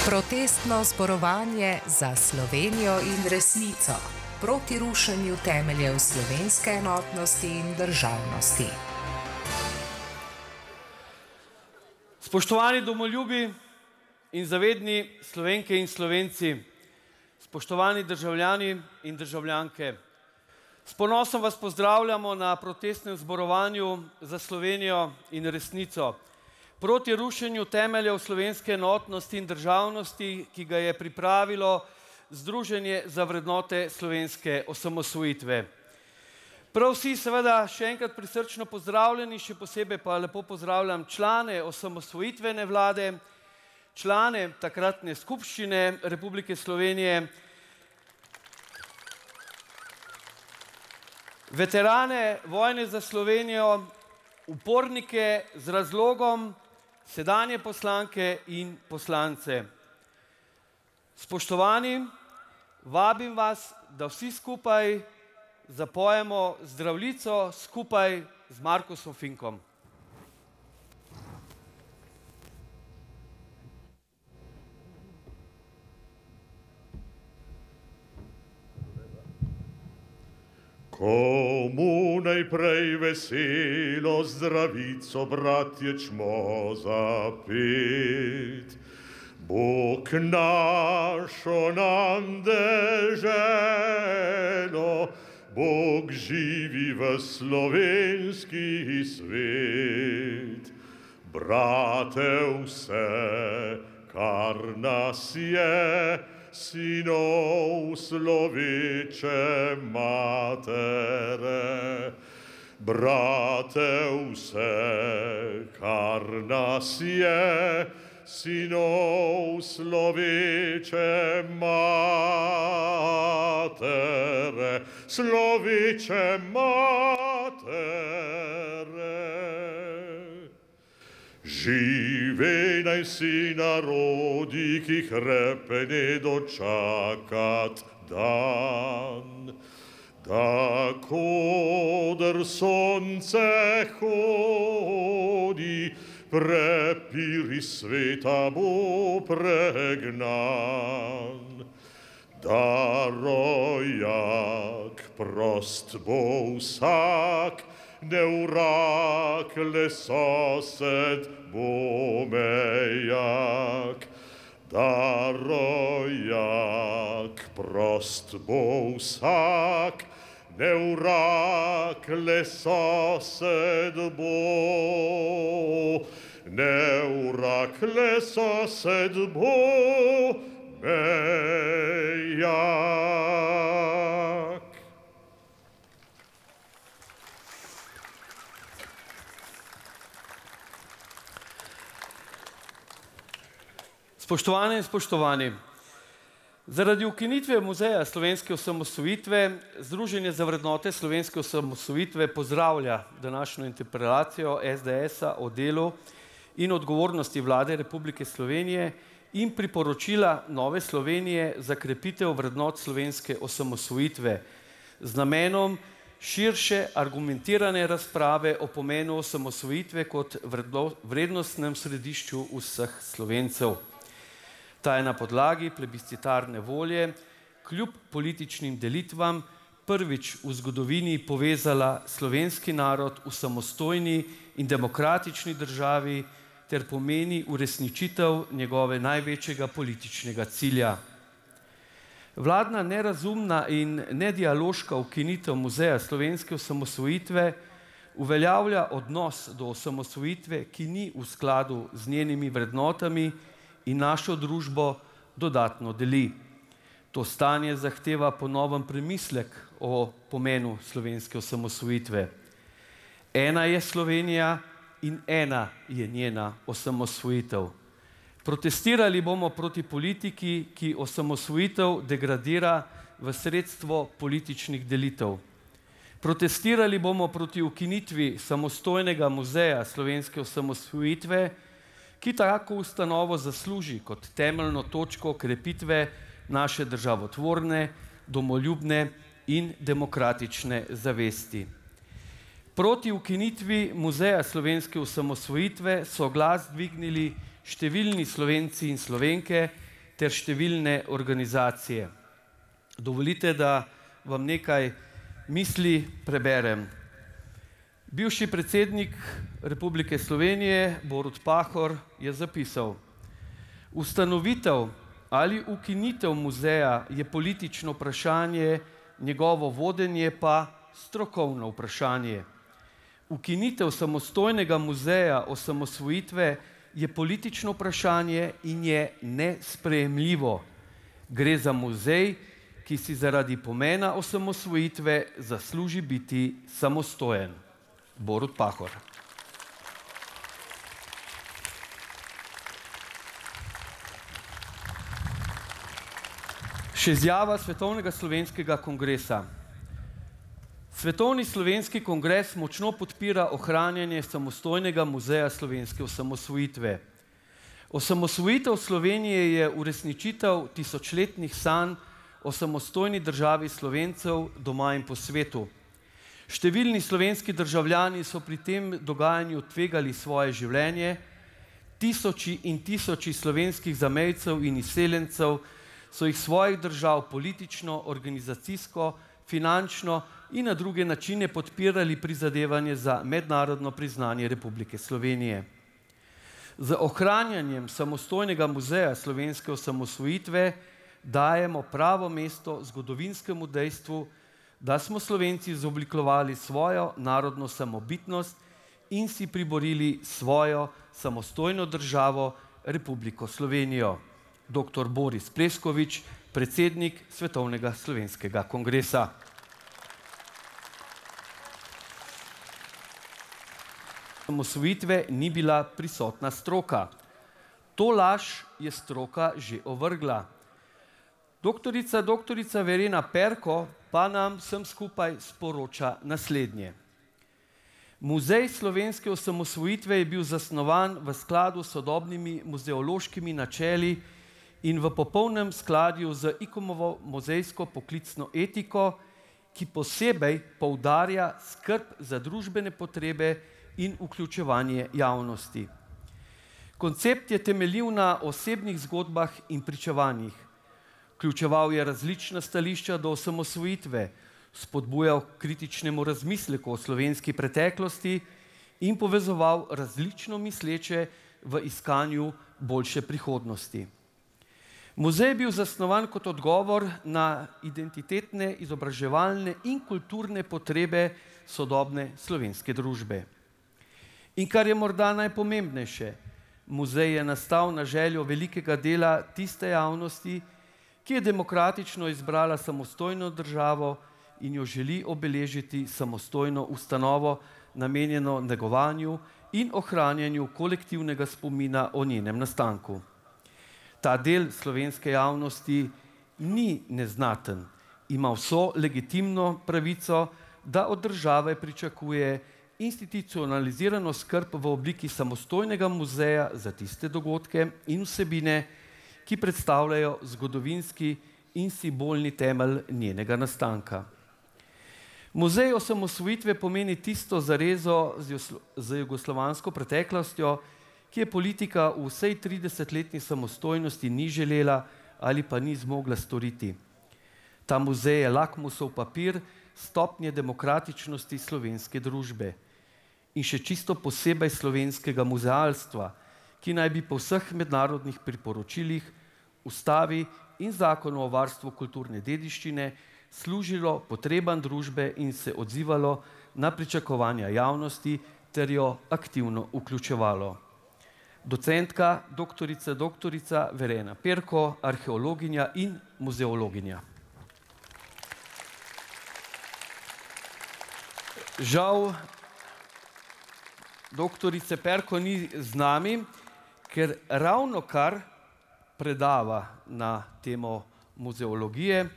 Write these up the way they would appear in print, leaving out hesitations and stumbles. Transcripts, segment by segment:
Protestno zborovanje za Slovenijo in resnico proti rušenju temeljev slovenske enotnosti in državnosti. Spoštovani domoljubi in zavedni Slovenke in Slovenci, spoštovani državljani in državljanke, s ponosom vas pozdravljamo na protestnem zborovanju za Slovenijo in resnico proti rušenju temeljev slovenske enotnosti in državnosti, ki ga je pripravilo Združenje za vrednote slovenske osamosvojitve. Prav vsi seveda še enkrat prisrčno pozdravljeni, še posebej pa lepo pozdravljam člane osamosvojitvene vlade, člane takratne skupščine Republike Slovenije, veterane vojne za Slovenijo, upornike z razlogom, sedanje poslanke in poslance. Spoštovani, vabim vas, da vsi skupaj zapojemo Zdravljico skupaj z Markusom Finkom. Komu najprej veselo zdravico, bratje, čmo zapet. Bog našo nam deželo, Bog živi v slovenski svet. Brate, vse, kar nas je, sinov sloveče matere. Brate, vse, kar nas je, sinov sloveče matere. Sloveče matere. Žive naj si narodi, ki hrepene dočakat dan. Da koder sonce hodi, prepiri sveta bo pregnan. Da rojak prost bo vsak, ne vrak, le sosed bo mejak. Da rojak prost bo vsak, ne vrak, le sosed bo. Ne vrak, le sosed bo mejak. Spoštovane in spoštovani, zaradi ukinitve Muzeja slovenske osamosvojitve Združenje za vrednote slovenske osamosvojitve pozdravlja današnjo interpelacijo SDS-a o delu in odgovornosti Vlade Republike Slovenije in priporočila Nove Slovenije za krepitev vrednot slovenske osamosvojitve z namenom širše argumentirane razprave o pomenu osamosvojitve kot vrednostnem središču vseh Slovencev. Ta je na podlagi plebiscitarne volje, kljub političnim delitvam, prvič v zgodovini povezala slovenski narod v samostojni in demokratični državi ter pomeni uresničitev njegove največjega političnega cilja. Vladna nerazumna in nedialoška ukinitev Muzeja slovenske osamosvojitve uveljavlja odnos do osamosvojitve, ki ni v skladu z njenimi vrednotami in našo družbo dodatno deli. To stanje zahteva ponoven premislek o pomenu slovenske osamosvojitve. Ena je Slovenija in ena je njena osamosvojitev. Protestirali bomo proti politiki, ki osamosvojitev degradira v sredstvo političnih delitev. Protestirali bomo proti ukinitvi samostojnega muzeja slovenske osamosvojitve, ki tako ustanovo zasluži kot temeljno točko krepitve naše državotvorne, domoljubne in demokratične zavesti. Proti ukinitvi Muzeja slovenske osamosvojitve so glas dvignili številni Slovenci in Slovenke, ter številne organizacije. Dovolite, da vam nekaj misli preberem. Bivši predsednik Republike Slovenije Borut Pahor je zapisal: ustanovitev ali ukinitev muzeja je politično vprašanje, njegovo vodenje pa strokovno vprašanje. Ukinitev samostojnega muzeja osamosvojitve je politično vprašanje in je nesprejemljivo. Gre za muzej, ki si zaradi pomena osamosvojitve zasluži biti samostojen. Borut Pahor. Še izjava Svetovnega slovenskega kongresa. Svetovni slovenski kongres močno podpira ohranjanje samostojnega muzeja slovenske osamosvojitve. Osamosvojitev Slovenije je uresničitev tisočletnih sanj o samostojni državi Slovencev doma in po svetu. Številni slovenski državljani so pri tem dogajanju tvegali svoje življenje, tisoči in tisoči slovenskih zamejcev in izseljencev so jih svojih držav politično, organizacijsko, finančno in na druge načine podpirali prizadevanje za mednarodno priznanje Republike Slovenije. Z ohranjanjem samostojnega muzeja slovenske osamosvojitve dajemo pravo mesto zgodovinskemu dejstvu, da smo Slovenci izoblikovali svojo narodno samobitnost in si priborili svojo samostojno državo Republiko Slovenijo. Dr. Boris Pleskovič, predsednik Svetovnega slovenskega kongresa. Osamosvojitve ni bila prisotna stroka. To laž je stroka že ovrgla. Doktorica Verena Perko pa nam vsem skupaj sporoča naslednje. Muzej slovenske osamosvojitve je bil zasnovan v skladu s sodobnimi muzeološkimi načeli in v popolnem skladju z ICOM-ovo muzejsko poklicno etiko, ki posebej poudarja skrb za družbene potrebe in vključevanje javnosti. Koncept je temeljil na osebnih zgodbah in pričevanjih. Vključeval je različna stališča do osamosvojitve, spodbujal kritičnemu razmisleku o slovenski preteklosti in povezoval različno misleče v iskanju boljše prihodnosti. Muzej je bil zasnovan kot odgovor na identitetne, izobraževalne in kulturne potrebe sodobne slovenske družbe. In kar je morda najpomembnejše, muzej je nastal na željo velikega dela tiste javnosti, ki je demokratično izbrala samostojno državo in jo želi obeležiti samostojno ustanovo, namenjeno negovanju in ohranjanju kolektivnega spomina o njenem nastanku. Ta del slovenske javnosti ni neznaten, ima vso legitimno pravico, da od države pričakuje institucionalizirano skrb v obliki samostojnega muzeja za tiste dogodke in vsebine, ki predstavljajo zgodovinski in simbolni temelj njenega nastanka. Muzej osamosvojitve pomeni tisto zarezo z jugoslovansko preteklostjo, ki je politika v vsej 30-letni samostojnosti ni želela ali pa ni zmogla storiti. Ta muzej je lakmusov papir stopnje demokratičnosti slovenske družbe in še čisto posebej slovenskega muzealstva, ki naj bi po vseh mednarodnih priporočilih, ustavi in zakonu o varstvu kulturne dediščine služilo potrebam družbe in se odzivalo na pričakovanja javnosti ter jo aktivno vključevalo. Docentka, doktorica Verena Perko, arheologinja in muzeologinja. Žal, doktorice Perko ni z nami, ker ravnokar predava na temo muzeologije.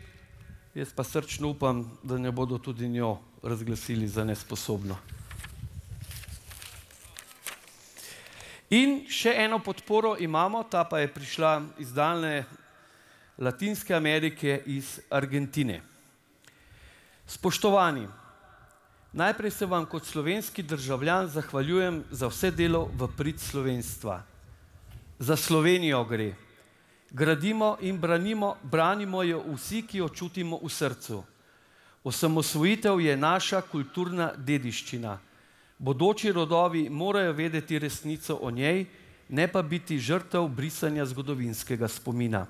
Jaz pa srčno upam, da ne bodo tudi njo razglasili za nesposobno. In še eno podporo imamo, ta pa je prišla iz daljne Latinske Amerike, iz Argentine. Spoštovani, najprej se vam kot slovenski državljan zahvaljujem za vse delo v prid slovenstva. Za Slovenijo gre. Gradimo in branimo jo vsi, ki jo čutimo v srcu. Osamosvojitev je naša kulturna dediščina. Bodoči rodovi morajo vedeti resnico o njej, ne pa biti žrtev brisanja zgodovinskega spomina.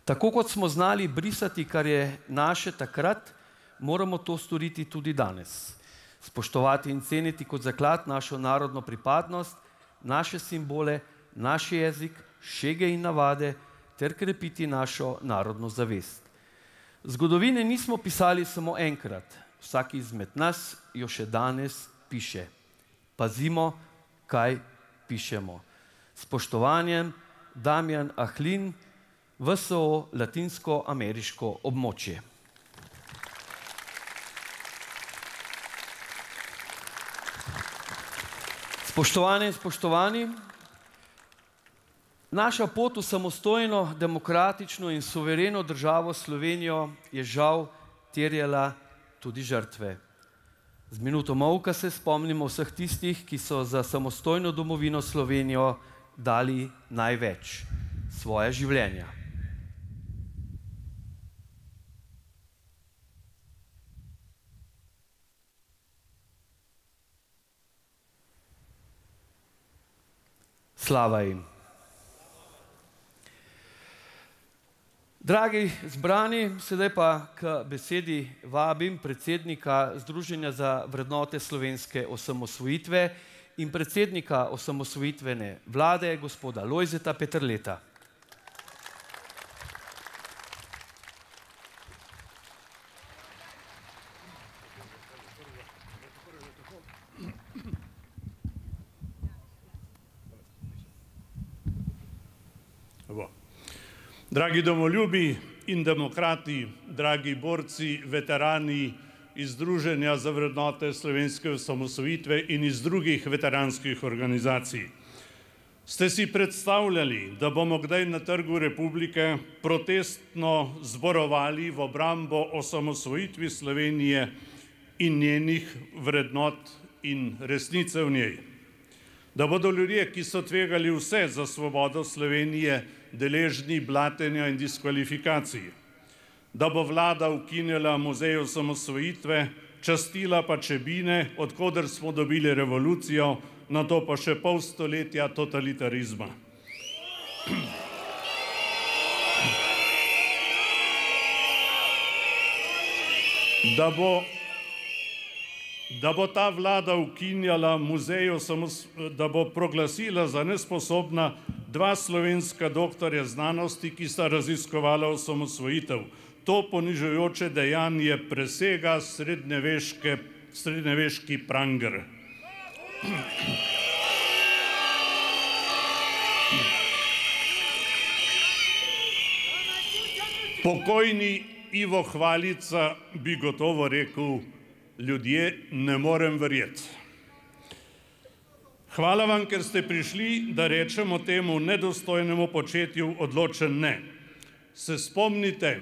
Tako kot smo znali brisati, kar je naše takrat, moramo to storiti tudi danes. Spoštovati in ceniti kot zaklad našo narodno pripadnost, naše simbole, naš jezik, šege in navade ter krepiti našo narodno zavest. Zgodovine nismo pisali samo enkrat, vsak izmed nas jo še danes piše. Pazimo, kaj pišemo. Spoštovanjem, Damjan Ahlin, VSO Latinsko-ameriško območje. Spoštovane in spoštovani, naša pot v samostojno, demokratično in suvereno državo Slovenijo je žal terjala tudi žrtve. Z minuto molka se spomnimo vseh tistih, ki so za samostojno domovino Slovenijo dali največ, svoja življenja. Slava jim. Dragi zbrani, sedaj pa k besedi vabim predsednika Združenja za vrednote slovenske osamosvojitve in predsednika osamosvojitvene vlade, gospoda Lojzeta Peterleta. Dragi domoljubi in demokrati, dragi borci, veterani iz Združenja za vrednote slovenske osamosvojitve in iz drugih veteranskih organizacij. Ste si predstavljali, da bomo kdaj na Trgu Republike protestno zborovali v obrambo osamosvojitvi Slovenije in njenih vrednot in resnice v njej? Da bodo ljudje, ki so tvegali vse za svobodo Slovenije, deležni blatenja in diskvalifikacij? Da bo vlada ukinjala muzej osamosvojitve, častila pa Čebine, od koder smo dobili revolucijo, nato pa še pol stoletja totalitarizma? Da bo ta vlada ukinjala muzej, da bo proglasila za nesposobna dva slovenska doktorja znanosti, ki sta raziskovala osamosvojitev. To ponižujoče dejanje presega srednjeveški pranger. Pokojni Ivo Hvalica bi gotovo rekel: ljudje, ne morem verjeti. Hvala vam, ker ste prišli, da rečemo temu nedostojnemu početju odločen ne. Se spomnite,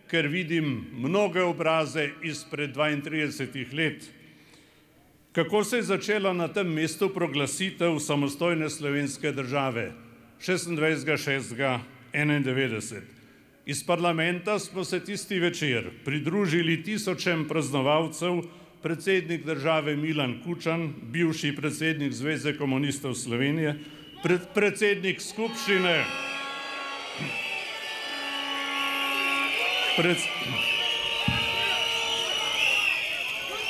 ker vidim mnoge obraze izpred 32 let, kako se je začela na tem mestu proglasitev samostojne slovenske države 26.6.1991. Iz parlamenta smo se tisti večer pridružili tisočem praznovalcev, predsednik države Milan Kučan, bivši predsednik Zveze komunistov Slovenije, predsednik skupščine,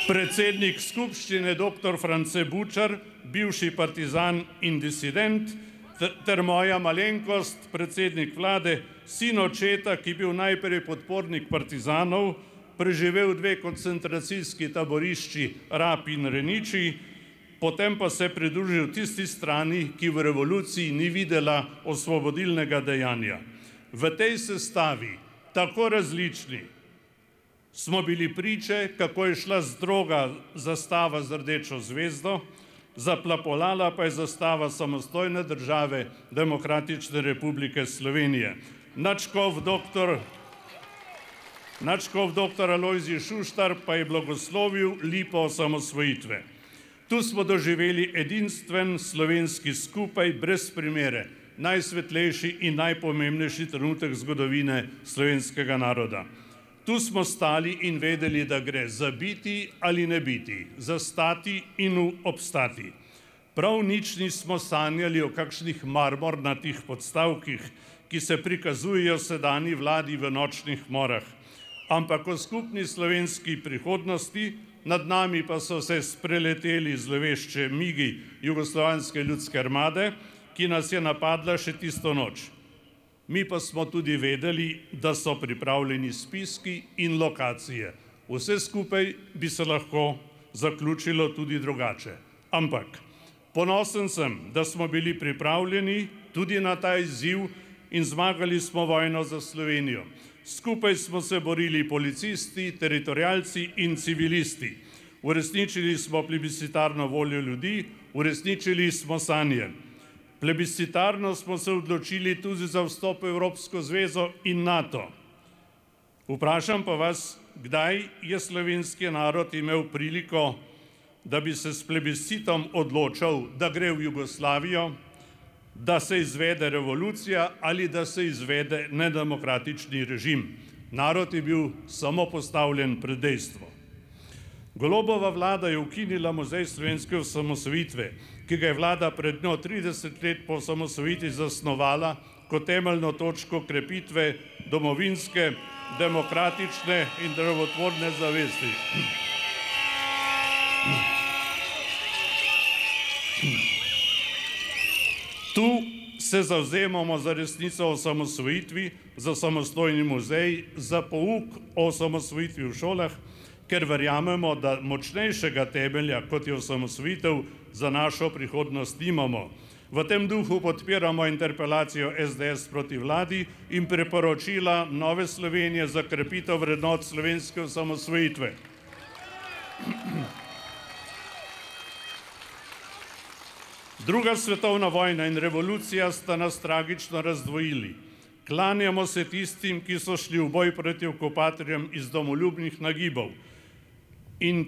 predsednik skupščine dr. France Bučar, bivši partizan in disident, ter moja malenkost, predsednik vlade, sin očeta, ki bil najprej podpornik partizanov, preživel 2 koncentracijski taborišči Rab in Reniči, potem pa se pridružil tisti strani, ki v revoluciji ni videla osvobodilnega dejanja. V tej sestavi, tako različni, smo bili priče, kako je šla stroga zastava z rdečo zvezdo, zaplapolala pa je zastava samostojne države Demokratične republike Slovenije. Nadškof dr. Alojzij Šuštar pa je blagoslovil lipo osamosvojitve. Tu smo doživeli edinstven slovenski skupaj brez primere. najsvetlejši in najpomembnejši trenutek zgodovine slovenskega naroda. Tu smo stali in vedeli, da gre za biti ali ne biti, za stati in obstati. Prav nič nismo sanjali o kakšnih marmornatih podstavkih, ki se prikazujejo sedanji vladi v nočnih morah, ampak o skupni slovenski prihodnosti, nad nami pa so se spreleteli zlovešče migi Jugoslovanske ljudske armade, ki nas je napadla še tisto noč. Mi pa smo tudi vedeli, da so pripravljeni spiski in lokacije. Vse skupaj bi se lahko zaključilo tudi drugače. Ampak ponosen sem, da smo bili pripravljeni tudi na ta izziv in zmagali smo vojno za Slovenijo. Skupaj smo se borili policisti, teritorialci in civilisti. Uresničili smo plebiscitarno voljo ljudi, uresničili smo sanje. Plebiscitarno smo se odločili tudi za vstop v Evropsko zvezo in NATO. Vprašam pa vas, kdaj je slovenski narod imel priliko, da bi se s plebiscitom odločal, da gre v Jugoslavijo, da se izvede revolucija ali da se izvede nedemokratični režim. Narod je bil samo postavljen pred dejstvo. Golobova vlada je ukinila Muzej slovenske osamosvojitve, ki ga je vlada pred njo 30 let po osamosvojitvi zasnovala kot temeljno točko krepitve domovinske, demokratične in državotvorne zavesti. Tu se zavzemamo za resnico o osamosvojitvi, za samostojni muzej, za pouk o osamosvojitvi v šolah, ker verjamemo, da močnejšega temelja, kot je osamosvojitev, za našo prihodnost nimamo. V tem duhu podpiramo interpelacijo SDS proti vladi in priporočila Nove Slovenije za krepitev vrednot slovenske osamosvojitve. Druga svetovna vojna in revolucija sta nas tragično razdvojili. Klanjamo se tistim, ki so šli v boj proti okupatorjem iz domoljubnih nagibov in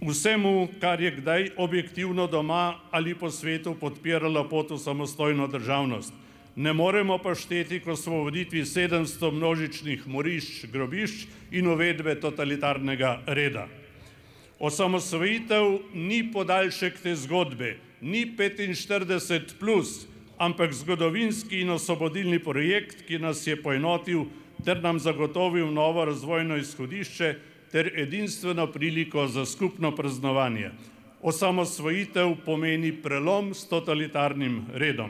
vsemu, kar je kdaj objektivno doma ali po svetu podpiralo pot v samostojno državnost. Ne moremo pa šteti k osvoboditvi 700 množičnih morišč, grobišč in uvedbe totalitarnega reda. Osamosvojitev ni podaljšek te zgodbe, ni 45 plus, ampak zgodovinski in osvobodilni projekt, ki nas je poenotil ter nam zagotovil novo razvojno izhodišče ter edinstveno priliko za skupno praznovanje. Osamosvojitev pomeni prelom s totalitarnim redom.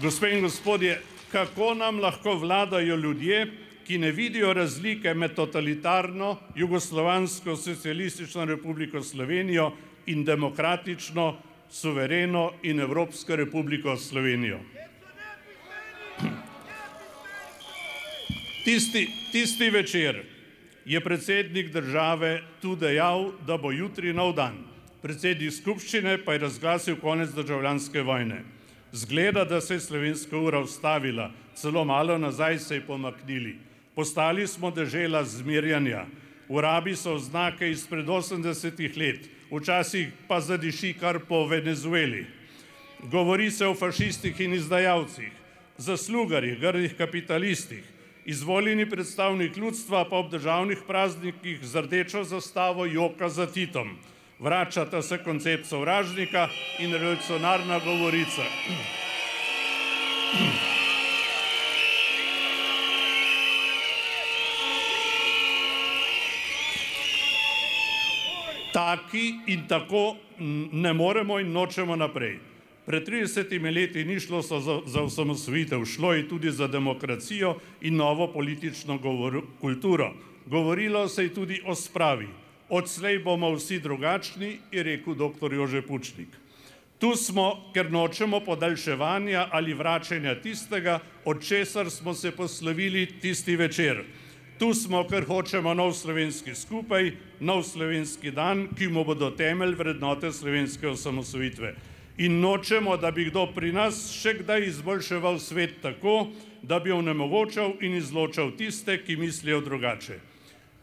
Gospe in gospodje, kako nam lahko vladajo ljudje, ki ne vidijo razlike med totalitarno Jugoslovansko socialistično republiko Slovenijo in demokratično, suvereno in Evropsko republiko Slovenijo. Tisti večer je predsednik države tu dejal, da bo jutri nov dan. Predsednik skupščine pa je razglasil konec državljanske vojne. Zgleda, da se je slovenska ura ustavila, celo malo nazaj se je pomaknili. Postali smo dežela zmerjanja. V rabi so oznake izpred 80 let, včasih pa zadiši kar po Venezueli. Govori se o fašistih in izdajalcih, zaslugarjih, grdih kapitalistih. Izvoljeni predstavnik ljudstva pa ob državnih praznikih z rdečo zastavo joka za Titom. Vračata se koncept sovražnika in revolucionarna govorica. Taki in tako ne moremo in nočemo naprej. Pred 30 leti ni šlo za osamosvojitev, šlo je tudi za demokracijo in novo politično kulturo. Govorilo se je tudi o spravi. Odslej bomo vsi drugačni, je rekel dr. Jože Pučnik. Tu smo, ker nočemo podaljševanja ali vračanja tistega, od česar smo se poslovili tisti večer. Tu smo, ker hočemo nov slovenski skupaj, nov slovenski dan, ki mu bodo temelj vrednote slovenske osamosvojitve. In nočemo, da bi kdo pri nas še kdaj izboljševal svet tako, da bi onemogočal in izločal tiste, ki mislijo drugače.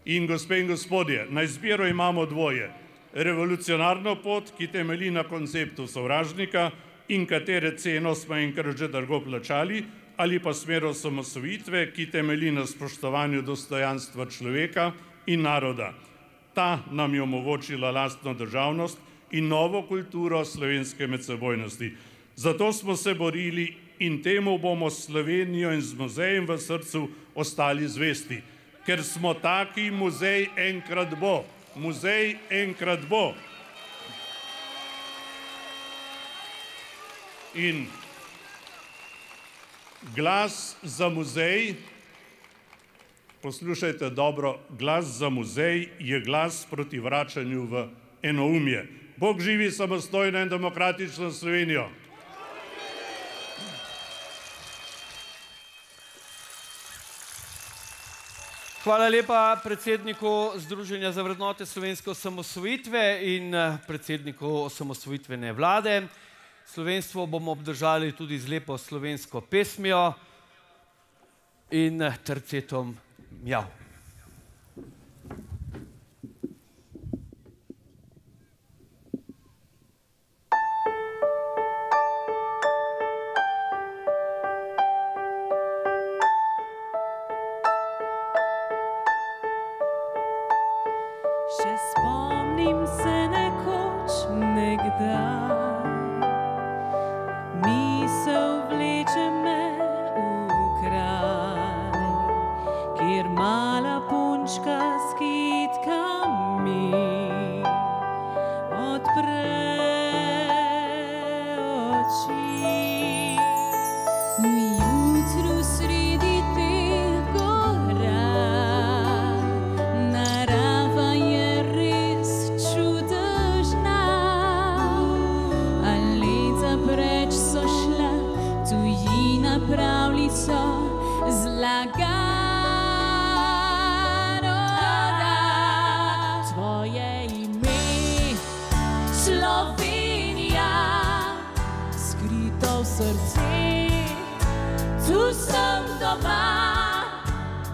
In gospe in gospodje, na izbiro imamo dvoje. revolucionarno pot, ki temelji na konceptu sovražnika in katere ceno smo enkrat že drago plačali, ali pa smer osamosvojitve, ki temelji na spoštovanju dostojanstva človeka in naroda. Ta nam je omogočila lastno državnost in novo kulturo slovenske medsebojnosti. Zato smo se borili in temu bomo s Slovenijo in z muzejem v srcu ostali zvesti. Ker smo taki, muzej enkrat bo. Muzej enkrat bo. In glas za muzej, poslušajte dobro, glas za muzej je glas proti vračanju v enoumje. Bog živi samostojno in demokratično Slovenijo. Hvala lepa predsedniku Združenja za vrednote slovenske osamosvojitve in predsedniku osamosvojitvene vlade. Slovenstvo bomo obdržali tudi z lepo slovensko pesmijo in tercetom Mjav. Še spomnim se nekoč nekdaj, misel vleče me v kraj, kjer mala punčka s kitkami odpre oči. V jutru sredi teh gora narava je res čudežna, a leta preč so šla, tujina pravljico zlaga. Tvoje ime, Slovenija, skrito v srce, tu sem doma,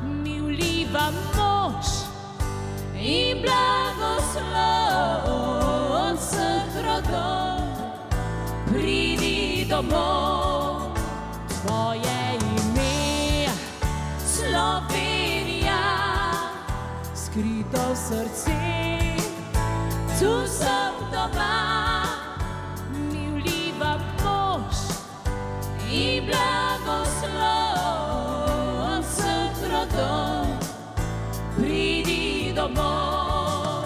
mi vliva moč in blagoslov od vseh rodov. Pridi domov, tvoje ime, Slovenija, skrito v srce, tu sem doma, mi vliva moč in blagoslov od vseh rodov. Pridi domov,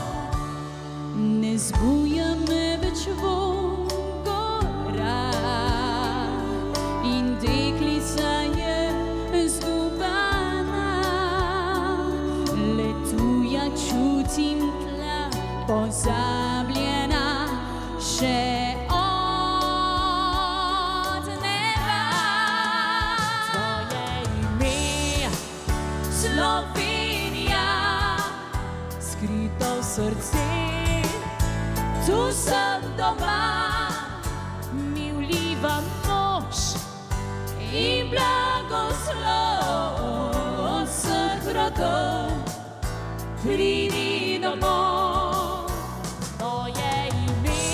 ne zbuja me več vonj gora in deklica je zgubana, le tuja čutim tla pozabljena še od neba. Tvoje ime, Slovenija, skrito v srce, tu sem doma, mi vliva moč in blagoslov od vseh rodov. Pridi domov, tvoje ime,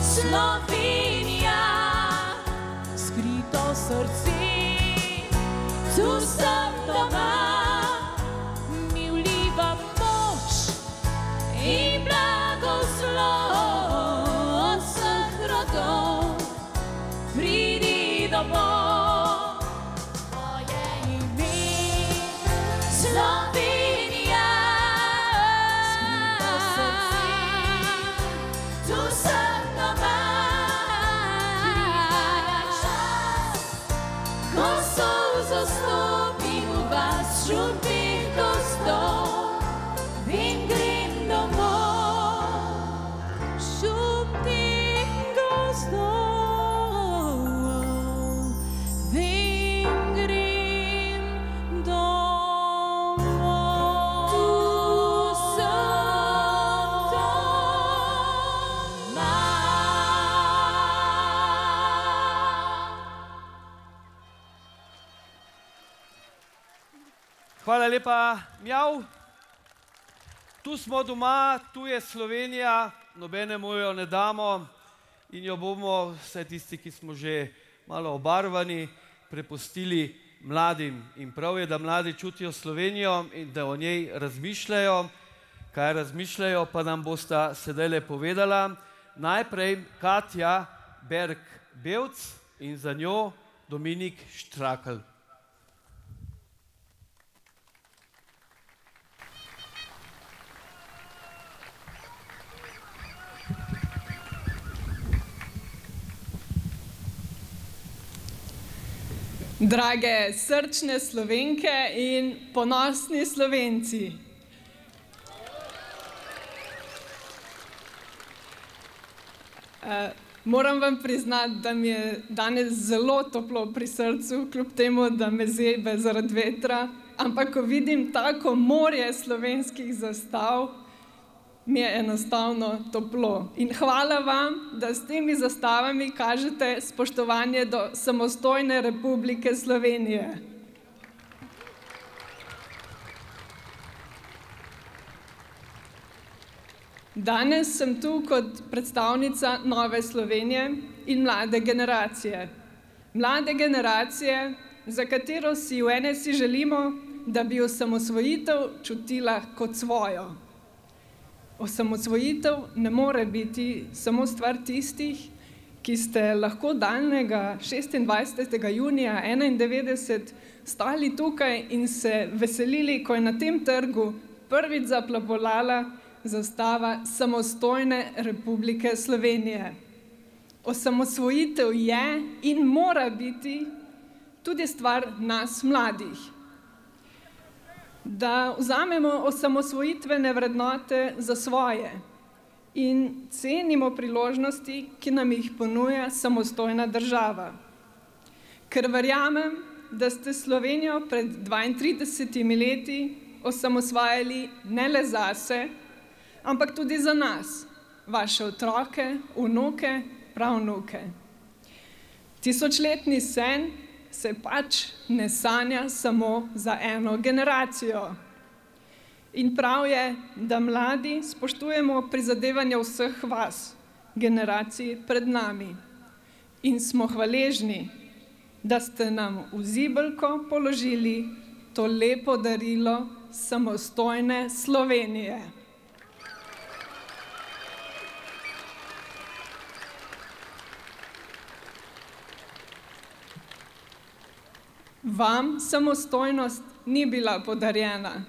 Slovenija, skrito v srce, tu sem doma, mi vliva moč in blagoslov od vseh rodov. Pridi domov, tvoje ime, Slovenija, skrito v srce, tu sem doma. Prihaja čas, ko solzo stopim v vas žutih gostov, in grem domov, žutih gostov, in grem domov. Tu sem doma. Hvala lepa, Mjav. Tu smo doma, tu je Slovenija, nobenemu jo ne damo in jo bomo, vse tisti, ki smo že malo obarvani, prepustili mladim. In prav je, da mladi čutijo Slovenijo in da o njej razmišljajo. Kaj razmišljajo, pa nam bosta sedajle povedala. Najprej Katja Berg-Bevc in za njo Dominik Štrakl. Drage srčne Slovenke in ponosni Slovenci. Moram vam priznati, da mi je danes zelo toplo pri srcu, kljub temu, da me zebe zaradi vetra, ampak ko vidim tako morje slovenskih zastav, mi je enostavno toplo. In hvala vam, da s temi zastavami kažete spoštovanje do samostojne Republike Slovenije. Danes sem tu kot predstavnica Nove Slovenije in mlade generacije. Mlade generacije, za katero si v NSi želimo, da bi osamosvojitev čutila kot svojo. Osamosvojitev ne more biti samo stvar tistih, ki ste lahko daljnega 26. junija 1991 stali tukaj in se veselili, ko je na tem trgu prvič zaplapolala zastava samostojne Republike Slovenije. Osamosvojitev je in mora biti tudi stvar nas mladih. Da vzamemo osamosvojitvene vrednote za svoje in cenimo priložnosti, ki nam jih ponuja samostojna država. Ker verjamem, da ste Slovenijo pred 32 leti osamosvajali ne le zase, ampak tudi za nas, vaše otroke, vnuke, pravnuke. Tisočletni sen se pač ne sanja samo za eno generacijo. In prav je, da mladi spoštujemo prizadevanja vseh vas, generacij pred nami. In smo hvaležni, da ste nam v zibelko položili to lepo darilo samostojne Slovenije. Vam samostojnost ni bila podarjena,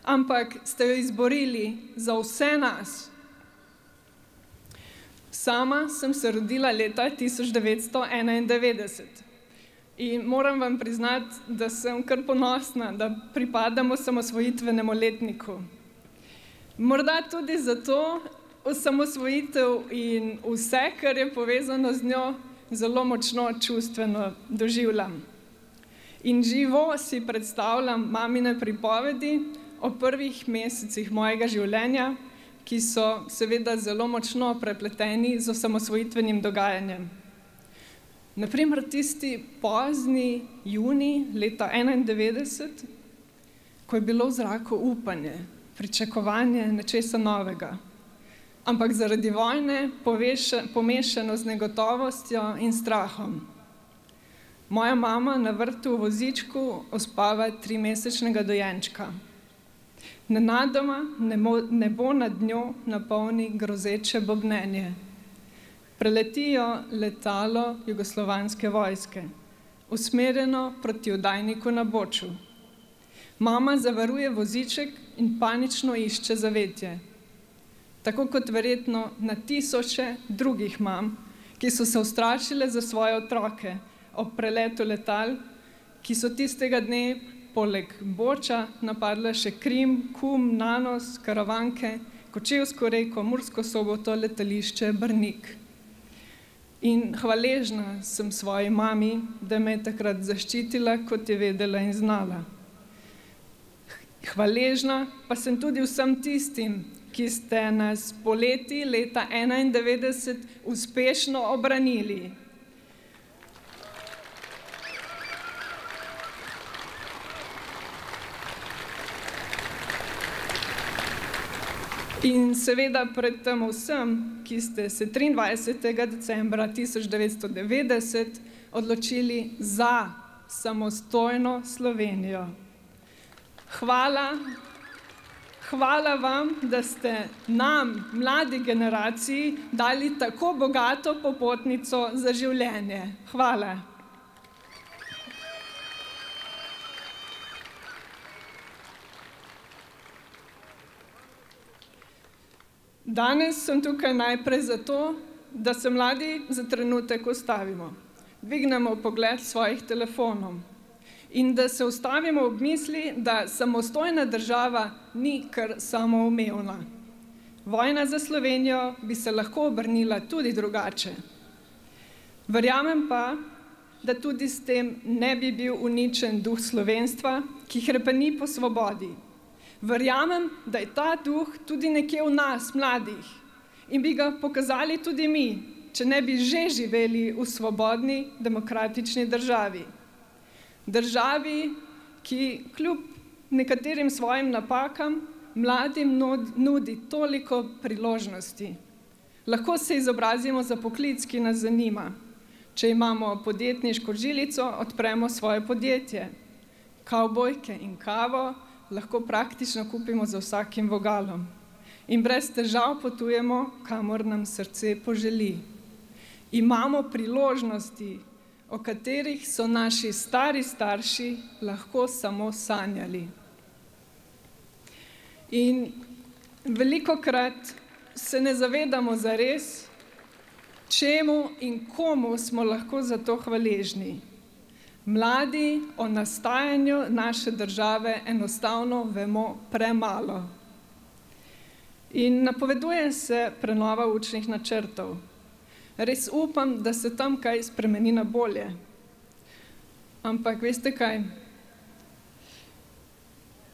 ampak ste jo izborili za vse nas. Sama sem se rodila leta 1991 in moram vam priznati, da sem kar ponosna, da pripadam osamosvojitvenemu letniku. Morda tudi zato osamosvojitev in vse, kar je povezano z njo, zelo močno čustveno doživljam. In živo si predstavljam mamine pripovedi o prvih mesecih mojega življenja, ki so seveda zelo močno prepleteni z osamosvojitvenim dogajanjem. Naprimer, tisti pozni junij leta 1991, ko je bilo v zraku upanje, pričakovanje nečesa novega, ampak zaradi vojne pomešano z negotovostjo in strahom. Moja mama na vrtu v vozičku ospava 3-mesečnega dojenčka. Nenadoma nebo nad njo napolni grozeče bobnenje. Preletijo letalo jugoslovanske vojske, usmerjeno proti oddajniku na Boču. Mama zavaruje voziček in panično išče zavetje. Tako kot verjetno na tisoče drugih mam, ki so se ustrašile za svoje otroke ob preletu letal, ki so tistega dne poleg Boča napadle še Krim, Kum, Nanos, Karavanke, Kočevsko Reko, Mursko Soboto, letališče Brnik. In hvaležna sem svoji mami, da me je takrat zaščitila, kot je vedela in znala. Hvaležna pa sem tudi vsem tistim, ki ste nas poleti leta 1991 uspešno obranili. In seveda pred tem vsem, ki ste se 23. decembra 1990 odločili za samostojno Slovenijo. Hvala vam, da ste nam, mladi generaciji, dali tako bogato popotnico za življenje. Hvala. Danes sem tukaj najprej zato, da se mladi za trenutek ustavimo, dvignemo pogled svojih telefonov in da se ustavimo ob misli, da samostojna država ni kar samoumevna. Vojna za Slovenijo bi se lahko obrnila tudi drugače. Verjamem pa, da tudi s tem ne bi bil uničen duh slovenstva, ki hrepeni po svobodi. Verjamem, da je ta duh tudi nekje v nas, mladih, in bi ga pokazali tudi mi, če ne bi že živeli v svobodni, demokratični državi. Državi, ki kljub nekaterim svojim napakam mladim nudi toliko priložnosti. Lahko se izobrazimo za poklic, ki nas zanima. Če imamo podjetniško žilico, odpremo svoje podjetje. Kavbojke in kavo lahko praktično kupimo za vsakim vogalom. In brez težav potujemo, kamor nam srce poželi. Imamo priložnosti, o katerih so naši stari starši lahko samo sanjali. In velikokrat se ne zavedamo zares, čemu in komu smo lahko za to hvaležni. Mladi o nastajanju naše države enostavno vemo premalo. In napoveduje se prenova učnih načrtov. Res upam, da se tam kaj spremeni na bolje. Ampak veste kaj?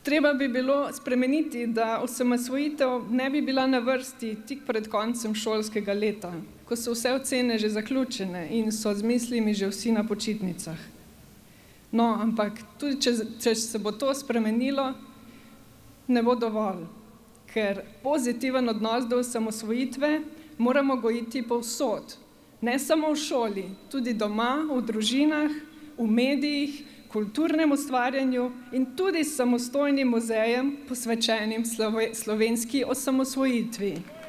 Treba bi bilo spremeniti, da osamosvojitev ne bi bila na vrsti tik pred koncem šolskega leta, ko so vse ocene že zaključene in so z mislimi že vsi na počitnicah. No, ampak tudi če se bo to spremenilo, ne bo dovolj, ker pozitiven odnos do osamosvojitve moramo gojiti povsod, ne samo v šoli, tudi doma, v družinah, v medijih, kulturnem ustvarjanju in tudi s samostojnim muzejem, posvečenim slovenski osamosvojitvi.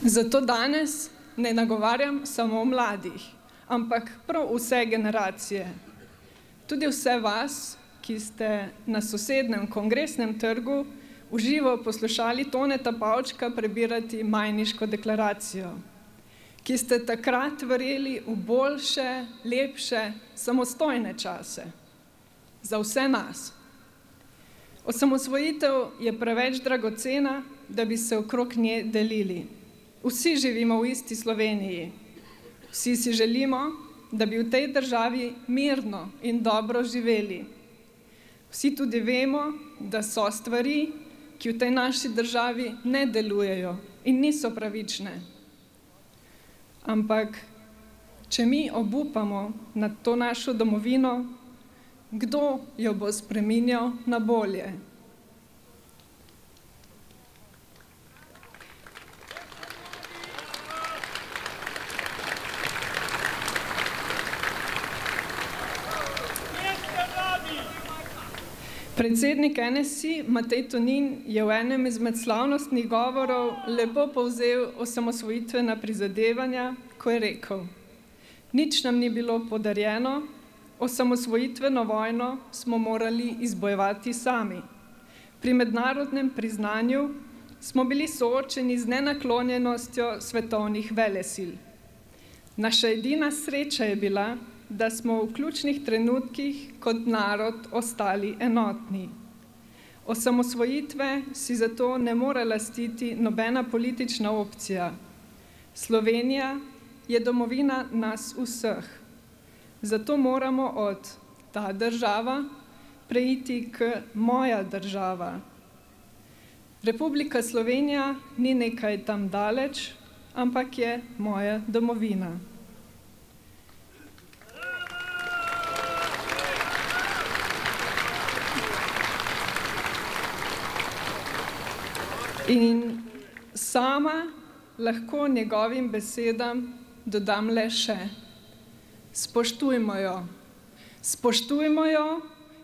Zato danes ne nagovarjam samo mladih, ampak prav vse generacije. Tudi vse vas, ki ste na sosednjem kongresnem trgu v živo poslušali Toneta Pavčka prebirati Majniško deklaracijo, ki ste takrat verjeli v boljše, lepše, samostojne čase. Za vse nas. Osamosvojitev je preveč dragocena, da bi se okrog nje delili. Vsi živimo v isti Sloveniji. Vsi si želimo, da bi v tej državi mirno in dobro živeli. Vsi tudi vemo, da so stvari, ki v tej naši državi ne delujejo in niso pravične. Ampak, če mi obupamo nad to našo domovino, kdo jo bo spreminjal na bolje? Predsednik NSI Matej Tonin je v enem izmed slavnostnih govorov lepo povzel osamosvojitvena prizadevanja, ko je rekel: nič nam ni bilo podarjeno, osamosvojitveno vojno smo morali izbojevati sami. Pri mednarodnem priznanju smo bili soočeni z nenaklonjenostjo svetovnih velesil. Naša edina sreča je bila, da smo v ključnih trenutkih kot narod ostali enotni. Osamosvojitve si zato ne more lastiti nobena politična opcija. Slovenija je domovina nas vseh. Zato moramo od ta država preiti k moja država. Republika Slovenija ni nekaj tam daleč, ampak je moja domovina. In sama lahko njegovim besedam dodam le še: spoštujmo jo. Spoštujmo jo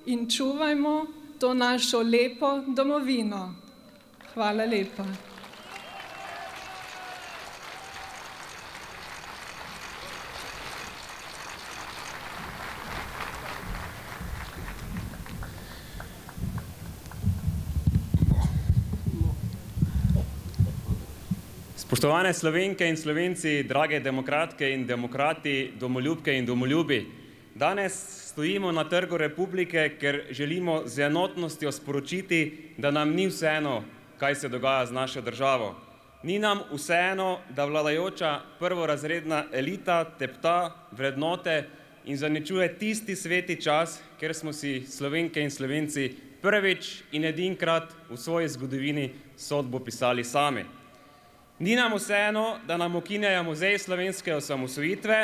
in čuvajmo to našo lepo domovino. Hvala lepa. Spoštovane Slovenke in Slovenci, drage demokratke in demokrati, domoljubke in domoljubi. Danes stojimo na Trgu Republike, ker želimo z enotnostjo sporočiti, da nam ni vseeno, kaj se dogaja z našo državo. Ni nam vseeno, da vladajoča prvorazredna elita tepta vrednote in zaničuje tisti sveti čas, ker smo si Slovenke in Slovenci prvič in edinkrat v svoji zgodovini sodbo pisali sami. Ni nam vseeno, da nam ukinejo Muzej slovenske osamosvojitve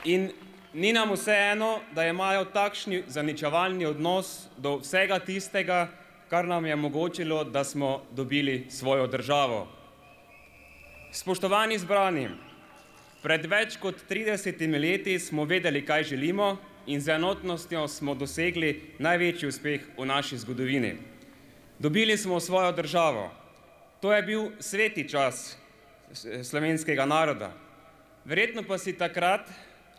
in ni nam vseeno, da imajo takšni zaničevalni odnos do vsega tistega, kar nam je omogočilo, da smo dobili svojo državo. Spoštovani zbrani, pred več kot 30 leti smo vedeli, kaj želimo, in z enotnostjo smo dosegli največji uspeh v naši zgodovini. Dobili smo svojo državo. To je bil sveti čas slovenskega naroda. Verjetno pa si takrat,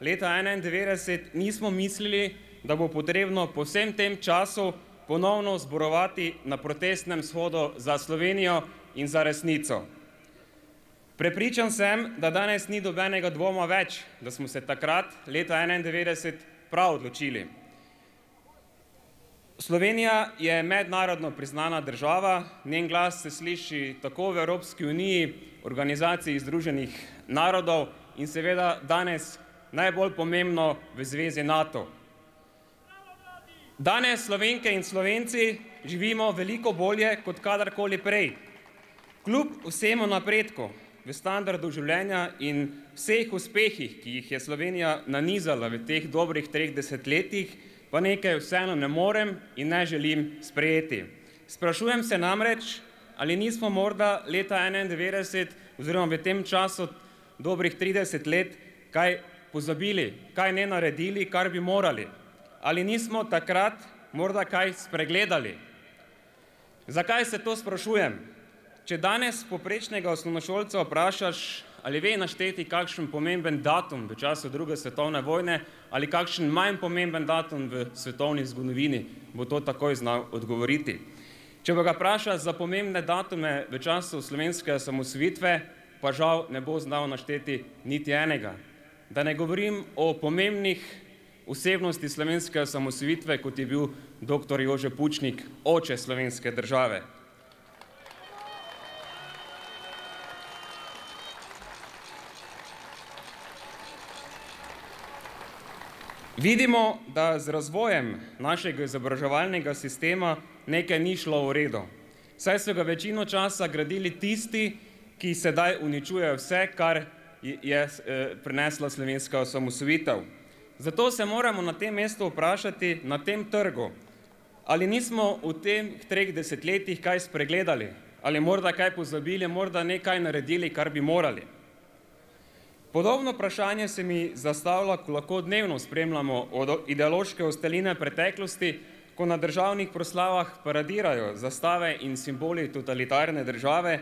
leta 1991, nismo mislili, da bo potrebno po vsem tem času ponovno zborovati na protestnem shodu za Slovenijo in za resnico. Prepričan sem, da danes ni dobenega dvoma več, da smo se takrat, leta 1991, prav odločili. Slovenija je mednarodno priznana država, njen glas se sliši tako v Evropski uniji, Organizaciji združenih narodov in seveda danes najbolj pomembno v zvezi NATO. Danes Slovenke in Slovenci živimo veliko bolje kot kadarkoli prej. Kljub vsemu napredku v standardu življenja in vseh uspehih, ki jih je Slovenija nanizala v teh dobrih 30 letih, pa nekaj vseeno ne morem in ne želim sprejeti. Sprašujem se namreč, ali nismo morda leta 1991 oziroma v tem času dobrih 30 let kaj pozabili, kaj ne naredili, kar bi morali. Ali nismo takrat morda kaj spregledali? Zakaj se to sprašujem? Če danes poprečnega osnovnošolca vprašaš, ali ve našteti kakšen pomemben datum v času druge svetovne vojne ali kakšen manj pomemben datum v svetovni zgodovini, bo to takoj znal odgovoriti. Če pa ga vprašaš za pomembne datume v času slovenske osamosvojitve, pa žal ne bo znal našteti niti enega. Da ne govorim o pomembnih osebnosti slovenske osamosvojitve, kot je bil dr. Jože Pučnik, oče slovenske države. Vidimo, da z razvojem našega izobraževalnega sistema nekaj ni šlo v redu, saj so ga večino časa gradili tisti, ki sedaj uničujejo vse, kar je prinesla slovenska osamosvojitev. Zato se moramo na tem mestu vprašati, na tem trgu, ali nismo v tem 30 letih kaj spregledali, ali morda kaj pozabili, morda nekaj naredili, kar bi morali. Podobno vprašanje se mi zastavlja, ko lahko dnevno spremljamo ideološke osteline preteklosti, ko na državnih proslavah paradirajo zastave in simboli totalitarne države,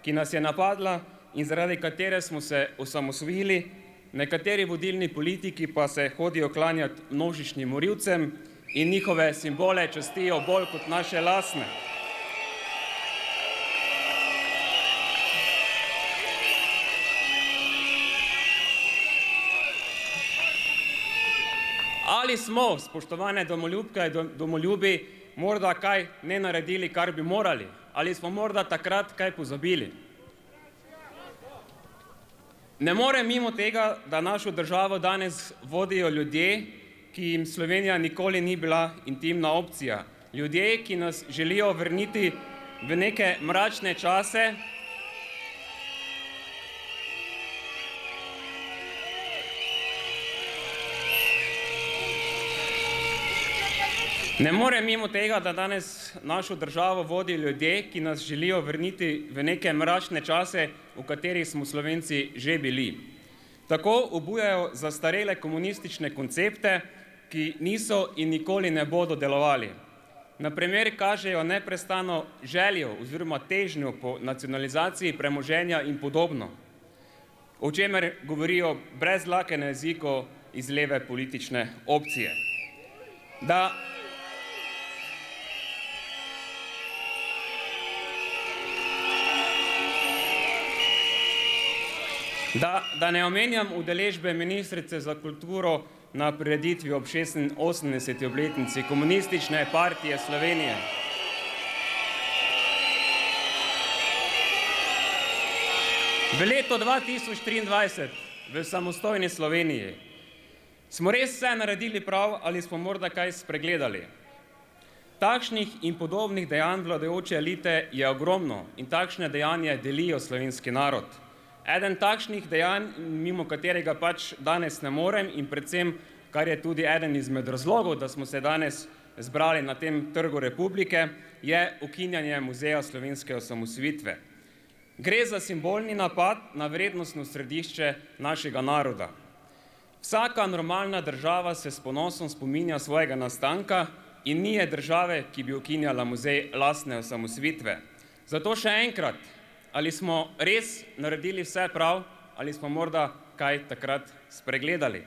ki nas je napadla in zaradi katere smo se osamosvojili, nekateri vodilni politiki pa se hodijo klanjati množičnim morilcem in njihove simbole častijo bolj kot naše lastne. Ali smo, spoštovane domoljubke in domoljubi, morda kaj ne naredili, kar bi morali? Ali smo morda takrat kaj pozabili? Ne morem mimo tega, da našo državo danes vodijo ljudje, ki jim Slovenija nikoli ni bila intimna opcija. Ljudje, ki nas želijo vrniti v neke mračne čase, Ne morem mimo tega, da danes našo državo vodijo ljudje, ki nas želijo vrniti v neke mračne čase, v katerih smo Slovenci že bili. Tako obujajo zastarele komunistične koncepte, ki niso in nikoli ne bodo delovali. Na primer kažejo neprestano željo oziroma težnjo po nacionalizaciji premoženja in podobno, o čemer govorijo brez dlake na jeziku iz leve politične opcije. Da ne omenjam udeležbe ministrice za kulturo na prireditvi ob 86. obletnici Komunistične partije Slovenije. V letu 2023 v samostojni Sloveniji smo res vse naredili prav ali smo morda kaj spregledali. Takšnih in podobnih dejanj vladajoče elite je ogromno in takšne dejanja delijo slovenski narod. Eden takšnih dejanj, mimo katerega pač danes ne morem in predvsem, kar je tudi eden izmed razlogov, da smo se danes zbrali na tem Trgu Republike, je ukinjanje Muzeja slovenske osamosvojitve. Gre za simbolni napad na vrednostno središče našega naroda. Vsaka normalna država se s ponosom spominja svojega nastanka in ni države, ki bi ukinjala muzej lastne osamosvojitve. Zato še enkrat, ali smo res naredili vse prav, ali smo morda kaj takrat spregledali.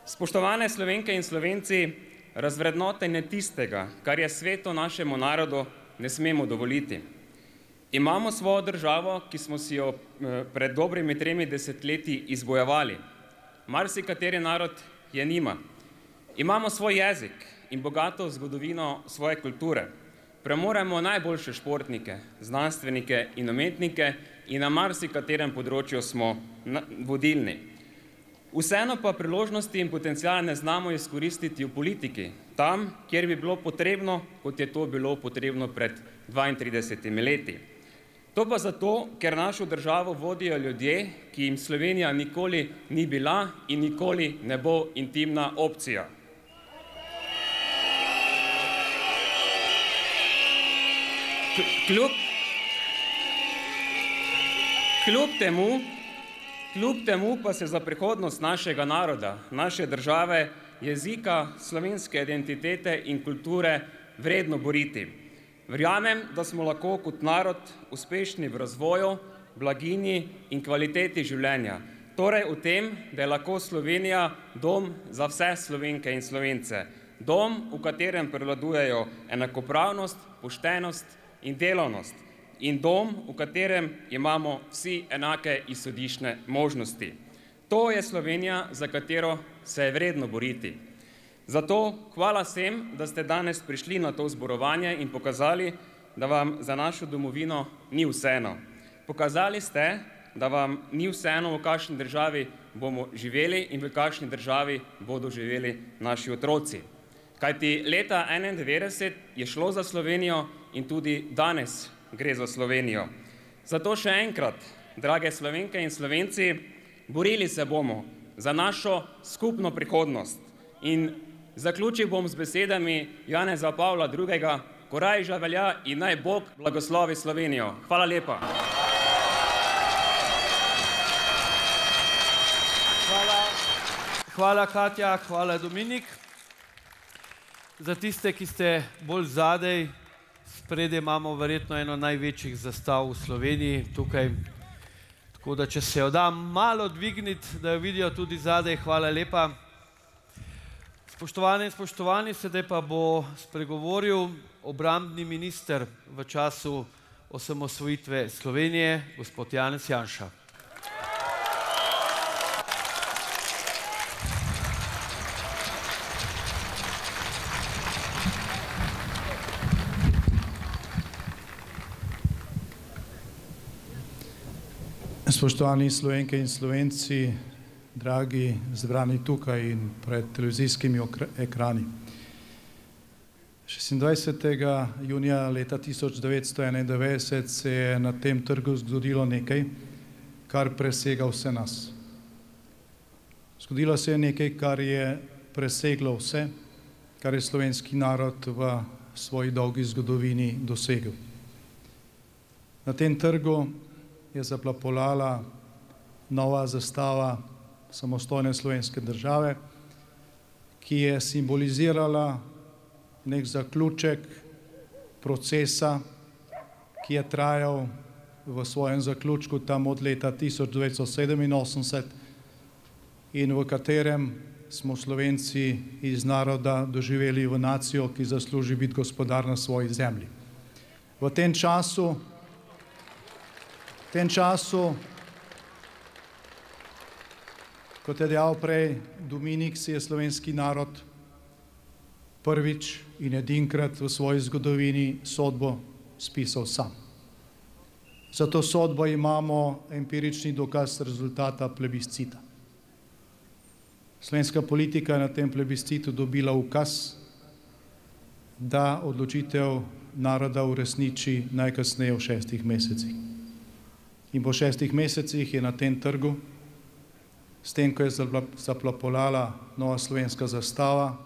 Spoštovane Slovenke in Slovenci, razvrednotenje tistega, kar je sveto našemu narodu, ne smemo dovoliti. Imamo svojo državo, ki smo si jo pred dobrimi 3 desetletji izbojevali. Marsikateri narod je nima. Imamo svoj jezik in bogato zgodovino svoje kulture. Premoremo najboljše športnike, znanstvenike in umetnike in na marsikaterem področju smo vodilni. Vseeno pa priložnosti in potenciale ne znamo izkoristiti v politiki, tam, kjer bi bilo potrebno, kot je to bilo potrebno pred 32 leti. To pa zato, ker našo državo vodijo ljudje, ki jim Slovenija nikoli ni bila in nikoli ne bo intimna opcija. Kljub temu pa se za prihodnost našega naroda, naše države, jezika, slovenske identitete in kulture vredno boriti. Verjamem, da smo lahko kot narod uspešni v razvoju, blaginji in kvaliteti življenja. Torej v tem, da je lahko Slovenija dom za vse Slovenke in Slovence. Dom, v katerem prevladujejo enakopravnost, poštenost in delovnost. In dom, v katerem imamo vsi enake izhodiščne možnosti. To je Slovenija, za katero se je vredno boriti. Zato hvala vsem, da ste danes prišli na to zborovanje in pokazali, da vam za našo domovino ni vseeno. Pokazali ste, da vam ni vseeno, v kakšni državi bomo živeli in v kakšni državi bodo živeli naši otroci. Kajti leta 1991 je šlo za Slovenijo in tudi danes gre za Slovenijo. Zato še enkrat, drage Slovenke in Slovenci, borili se bomo za našo skupno prihodnost. In zaključil bom z besedami Janeza Pavla II. Korajža velja in naj Bog blagoslovi Slovenijo. Hvala lepa. Hvala Katja, hvala Dominik. Za tiste, ki ste bolj zadej, spredaj imamo verjetno eno največjih zastav v Sloveniji tukaj. Tako da, če se jo da malo dvigniti, da jo vidijo tudi zadej, hvala lepa. Spoštovane in spoštovani, sedaj pa bo spregovoril obrambni minister v času osamosvojitve Slovenije, gospod Janez Janša. Spoštovani Slovenke in Slovenci, dragi zbrani tukaj in pred televizijskimi ekrani. 26. junija leta 1991 se je na tem trgu zgodilo nekaj, kar presega vse nas. Zgodilo se je nekaj, kar je preseglo vse, kar je slovenski narod v svoji dolgi zgodovini dosegel. Na tem trgu je zaplapolala nova zastava samostojne slovenske države, ki je simbolizirala nek zaključek procesa, ki je trajal v svojem zaključku tam od leta 1987 in v katerem smo Slovenci iz naroda doživeli v nacijo, ki zasluži biti gospodar na svoji zemlji. V tem času, kot je dejal prej Dominik, si je slovenski narod prvič in edinkrat v svoji zgodovini sodbo spisal sam. Za to sodbo imamo empirični dokaz rezultata plebiscita. Slovenska politika je na tem plebiscitu dobila ukaz, da odločitev naroda uresniči najkasneje v 6 mesecih. In po 6 mesecih je na tem trgu, s tem, ko je zaplapolala nova slovenska zastava,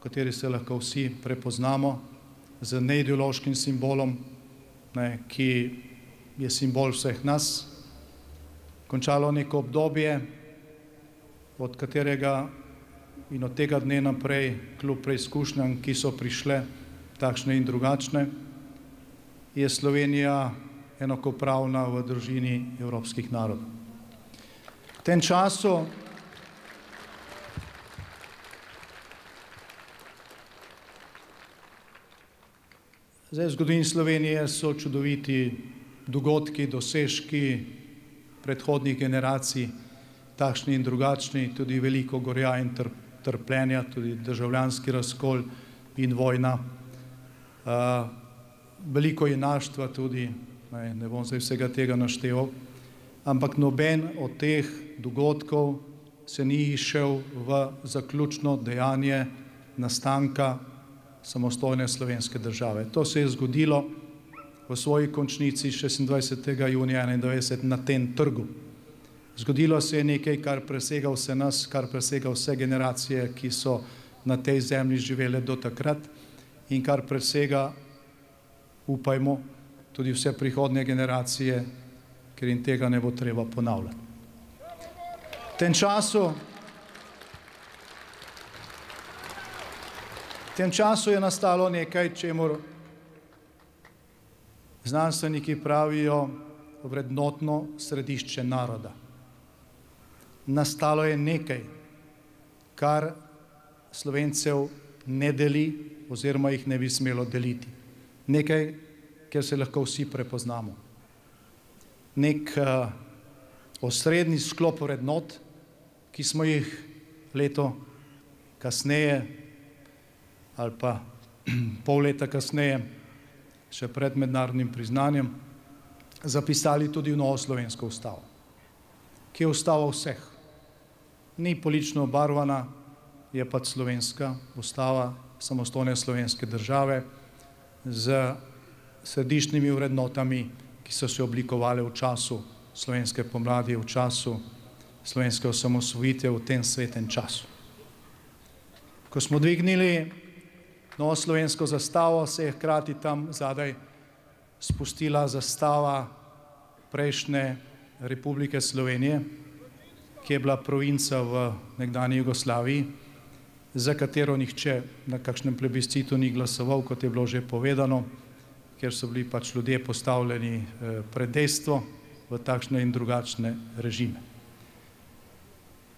v kateri se lahko vsi prepoznamo, z neideološkim simbolom, ki je simbol vseh nas, končalo neko obdobje, od katerega in od tega dne naprej, kljub preizkušnjam, ki so prišle, takšne in drugačne, je Slovenija enakopravna v družini evropskih narodov. V tem času v zgodovini Slovenije so čudoviti dogodki, dosežki predhodnih generacij, takšni in drugačni, tudi veliko gorja in trpljenja, tudi državljanski razkol in vojna. Veliko junaštva tudi, ne bom zdaj vsega tega našteval, ampak noben od teh dogodkov se ni išel v zaključno dejanje nastanka samostojne slovenske države. To se je zgodilo v svoji končnici 26. junija 1991 na tem trgu. Zgodilo se je nekaj, kar presega vse nas, kar presega vse generacije, ki so na tej zemlji živele do takrat in kar presega, upajmo, tudi vse prihodnje generacije, ker jim tega ne bo treba ponavljati. V tem času je nastalo nekaj, čemur znanstveniki pravijo vrednotno središče naroda. Nastalo je nekaj, kar Slovencev ne deli oziroma jih ne bi smelo deliti. Nekaj, kjer se lahko vsi prepoznamo. Nek osrednji sklop vrednot, ki smo jih leto kasneje ali pa pol leta kasneje, še pred mednarodnim priznanjem, zapisali tudi v novo slovensko ustavo, ki je ustava vseh. Ni politično obarvana, je pač slovenska ustava samostojne slovenske države z središčnimi vrednotami, ki so se oblikovale v času slovenske pomladi, v času slovenske osamosvojitve, v tem svetem času. Ko smo dvignili novo slovensko zastavo, se je hkrati tam zadaj spustila zastava prejšnje Republike Slovenije, ki je bila provinca v nekdanji Jugoslaviji, za katero nihče na kakšnem plebiscitu ni glasoval, kot je bilo že povedano, ker so bili pač ljudje postavljeni pred dejstvo v takšne in drugačne režime.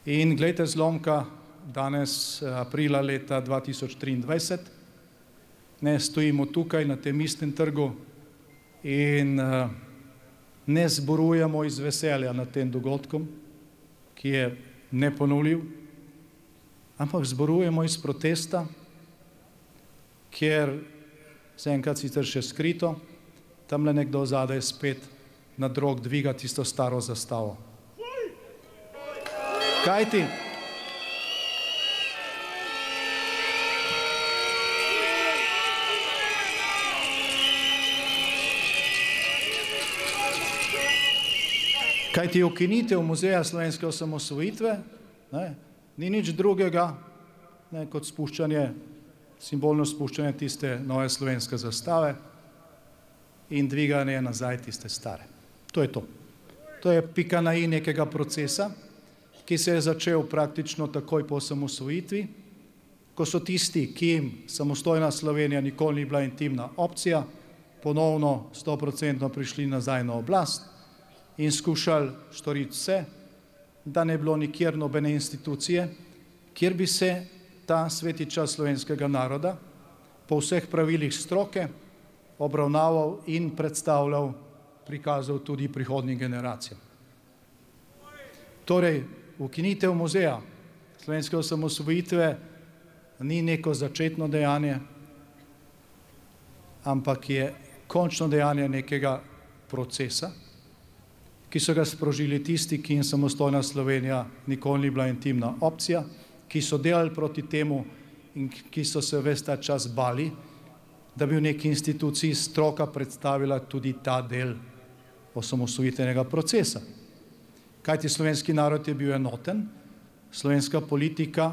In glejte zlomka, danes aprila leta 2023, stojimo tukaj na tem istem trgu in ne zborujemo iz veselja nad tem dogodkom, ki je neponovljiv, ampak zborujemo iz protesta, kjer se enkrat sicer še skrito, tamle nekdo zadaj spet na drog dviga tisto staro zastavo. Kajti ukinitev Muzeja slovenske osamosvojitve ni nič drugega kot spuščanje simbolno spuščanje tiste nove slovenske zastave in dviganje nazaj tiste stare. To je to. To je pika na i nekega procesa, ki se je začel praktično takoj po osamosvojitvi, ko so tisti, ki jim samostojna Slovenija nikoli ni bila intimna opcija, ponovno 100% prišli nazaj na oblast in skušali storiti vse, da ne bilo nikjer nobene institucije, kjer bi se ta sveti čas slovenskega naroda po vseh pravilih stroke obravnaval in predstavljal, prikazal tudi prihodnjim generacijam. Torej, ukinitev muzeja slovenske osamosvojitve ni neko začetno dejanje, ampak je končno dejanje nekega procesa, ki so ga sprožili tisti, ki jim samostojna Slovenija nikoli ni bila intimna opcija, ki so delali proti temu in ki so se ves ta čas bali, da bi v neki instituciji stroka predstavila tudi ta del osamosvojitvenega procesa. Kajti slovenski narod je bil enoten, slovenska politika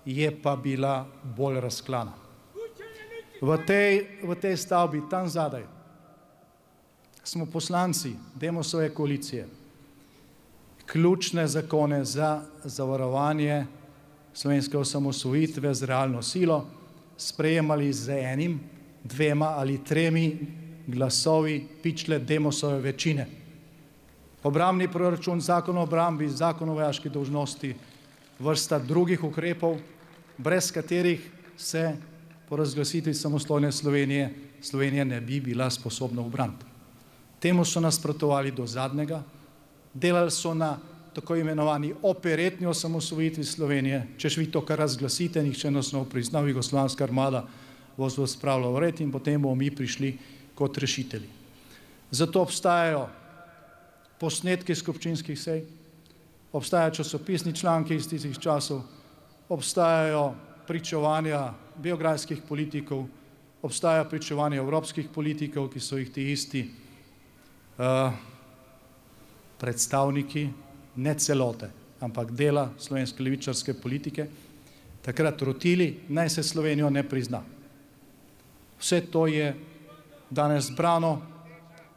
je pa bila bolj razklana. V tej stavbi, tam zadaj, smo poslanci Demosove koalicije ključne zakone za zavarovanje slovenske osamosvojitve z realno silo sprejemali z enim, dvema ali tremi glasovi pičle Demosove večine. Obrambni proračun, zakon o obrambi, zakon o vojaški dolžnosti, vrsta drugih ukrepov, brez katerih se po razglasitvi samostojne Slovenije Slovenija ne bi bila sposobna ubraniti. Temu so nasprotovali do zadnjega, delali so na tako imenovani operetni osamosvojitvi Slovenije, češ vi to, kar razglasite, nihče nas ne bo priznal, jugoslovanska armada vas bo spravila v red in potem bomo mi prišli kot rešitelji. Zato obstajajo posnetki skupščinskih sej, obstajajo časopisni članki iz tistih časov, obstajajo pričevanja beograjskih politikov, obstajajo pričevanja evropskih politikov, ki so jih ti isti predstavniki, ne celote, ampak dela slovenske levičarske politike, takrat rotili, naj se Slovenijo ne prizna. Vse to je danes zbrano,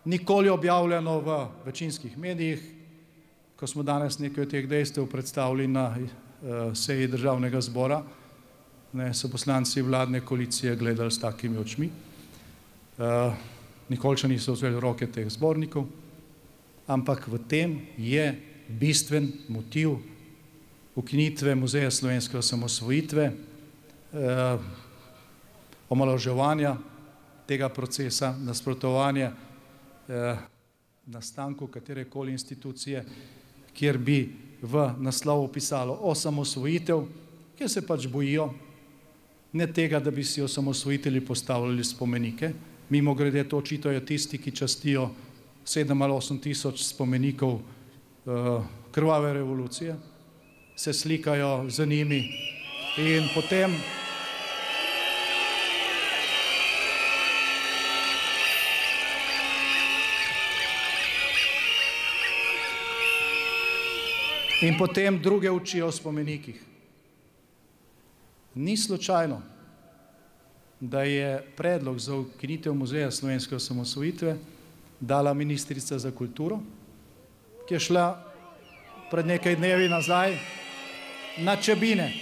nikoli objavljeno v večinskih medijih, ko smo danes nekaj od teh dejstev predstavili na seji državnega zbora, so poslanci vladne koalicije gledali s takimi očmi. Nikoli še niso vzeli roke teh zbornikov, ampak v tem je bistven motiv ukinitve Muzeja slovenske osamosvojitve, omalovaževanja tega procesa, nasprotovanja nastanku katerekoli institucije, kjer bi v naslovu pisalo osamosvojitev, kjer se pač bojijo ne tega, da bi si osamosvojitelji postavljali spomenike. Mimogrede to očitajo tisti, ki častijo 7 ali 8 tisoč spomenikov krvave revolucije, se slikajo za njimi in potem druge učijo o spomenikih. Ni slučajno, da je predlog za ukinitev Muzeja slovenske osamosvojitve dala ministrica za kulturo, ki je šla pred nekaj dnevi nazaj na Čebine.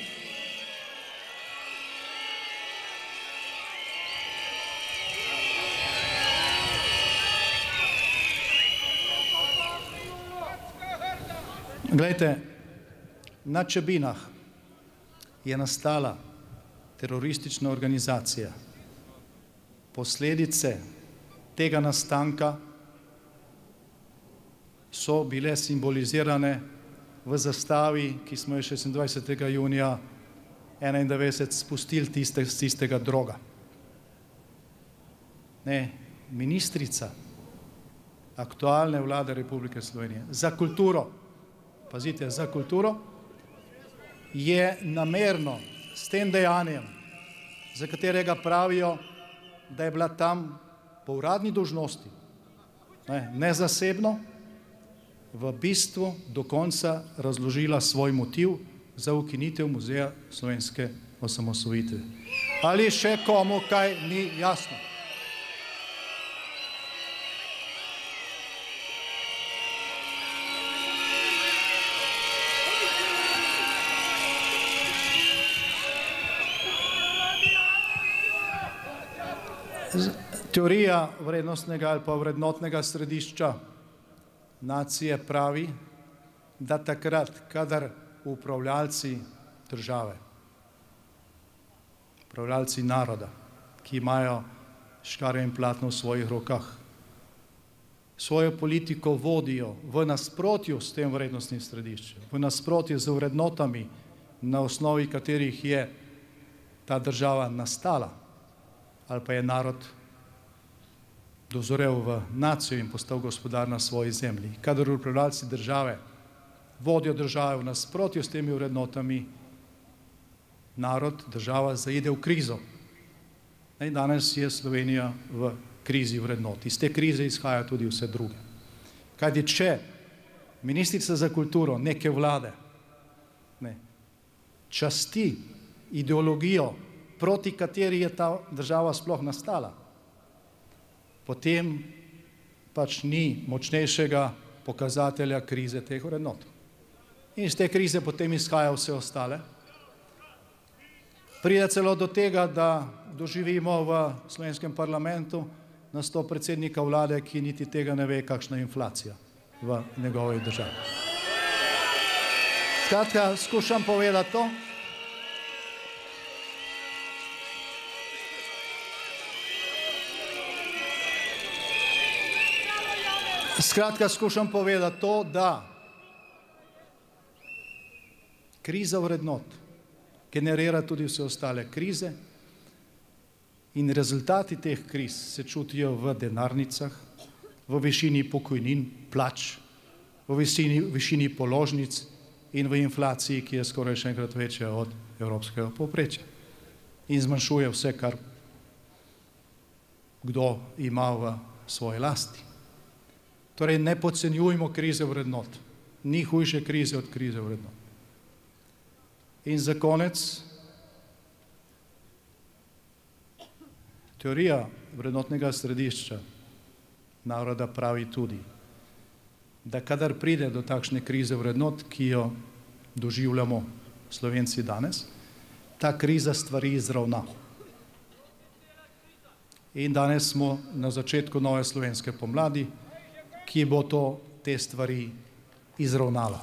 Glejte, na Čebinah je nastala teroristična organizacija. Posledice tega nastanka so bile simbolizirane v zastavi, ki smo jo 26. junija 1991 spustili tistega droga. Ne, ministrica aktualne vlade Republike Slovenije za kulturo, pazite, za kulturo, je namerno s tem dejanjem, za katerega pravijo, da je bila tam po uradni dolžnosti, ne zasebno, v bistvu do konca razložila svoj motiv za ukinitev Muzeja slovenske osamosvojitve. Ali še komu kaj ni jasno? Teorija vrednostnega ali pa vrednotnega središča nacije pravi, da takrat, kadar upravljalci države, upravljalci naroda, ki imajo škarje in platno v svojih rokah, svojo politiko vodijo v nasprotju s tem vrednostnim središčem, v nasprotju z vrednotami, na osnovi katerih je ta država nastala, ali pa je narod dozorel v nacijo in postal gospodar na svoji zemlji. Kadar upravljalci države vodijo države v nasprotju s temi vrednotami, narod, država zaide v krizo. In danes je Slovenija v krizi vrednot. Iz te krize izhaja tudi vse druge. Kajti če ministrica za kulturo neke vlade časti ideologijo, proti kateri je ta država sploh nastala, potem pač ni močnejšega pokazatelja krize teh vrednot. In iz te krize potem izhaja vse ostale. Pride celo do tega, da doživimo v slovenskem parlamentu nastop predsednika vlade, ki niti tega ne ve, kakšna je inflacija v njegovi državi. Skratka, skušam povedati to. Da kriza vrednot generira tudi vse ostale krize in rezultati teh kriz se čutijo v denarnicah, v višini pokojnin, plač, v višini položnic in v inflaciji, ki je skoraj še enkrat večja od evropskega povprečja in zmanjšuje vse, kar kdo ima v svoji lasti. Torej, ne podcenjujmo krize vrednot. Ni hujše krize od krize vrednot. In za konec, teorija vrednotnega središča naroda pravi tudi, da kadar pride do takšne krize vrednot, ki jo doživljamo Slovenci danes, ta kriza stvari izravna. In danes smo na začetku nove slovenske pomladi, ki bo te stvari izravnala.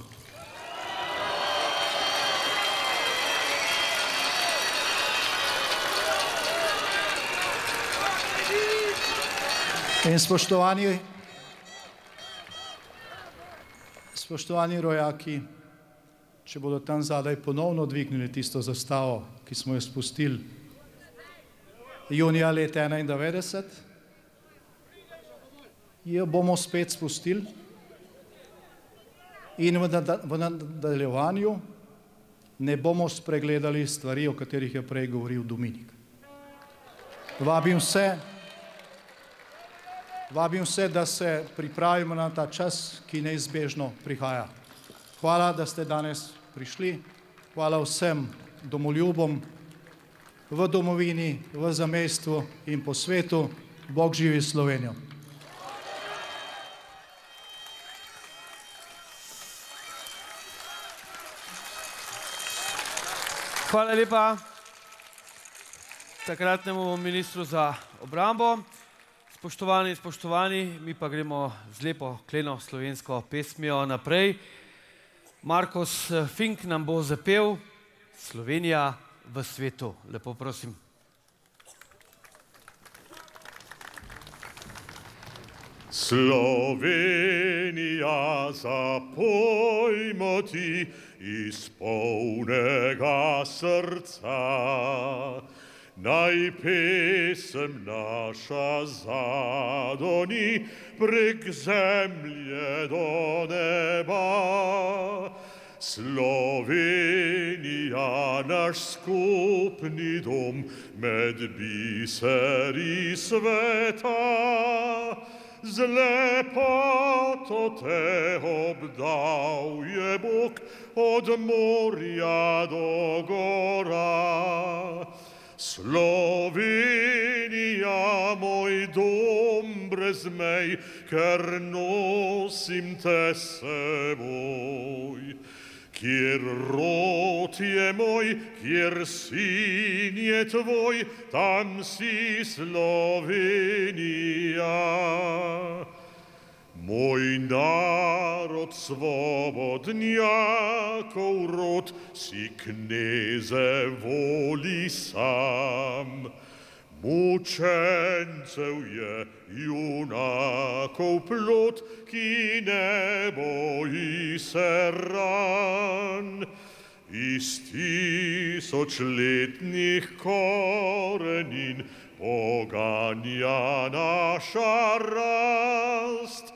In spoštovani rojaki, če bodo tam zadaj ponovno dvignili tisto zastavo, ki smo jo spustili junija leta 1991, jo bomo spet spustili in v nadaljevanju ne bomo spregledali stvari, o katerih je prej govoril Dominik. Vabim vse, da se pripravimo na ta čas, ki neizbežno prihaja. Hvala, da ste danes prišli. Hvala vsem domoljubom v domovini, v zamejstvu in po svetu. Bog živi Slovenijo. Hvala lepa takratnemu ministru za obrambo. Spoštovani in spoštovani, mi pa gremo z lepo kleno slovensko pesmijo naprej. Markus Fink nam bo zapel Slovenija v svetu. Lepo prosim. Slovenija, zapojmo ti iz polnega srca, naj pesem naša zadoni prek zemlje do neba. Slovenija, naš skupni dom med biseri sveta, z lepoto te obdal je Bog od morja do gora. Slovenija, moj dom brez mej, ker nosim te seboj. Kjer rod je moj, kjer sin je tvoj, tam si Slovenija. Moj narod svobodnjakov rod, si kneze voli sam. Mučencev je junakov plod, ki ne boji se ran. Iz tisočletnih korenin poganja naša rast.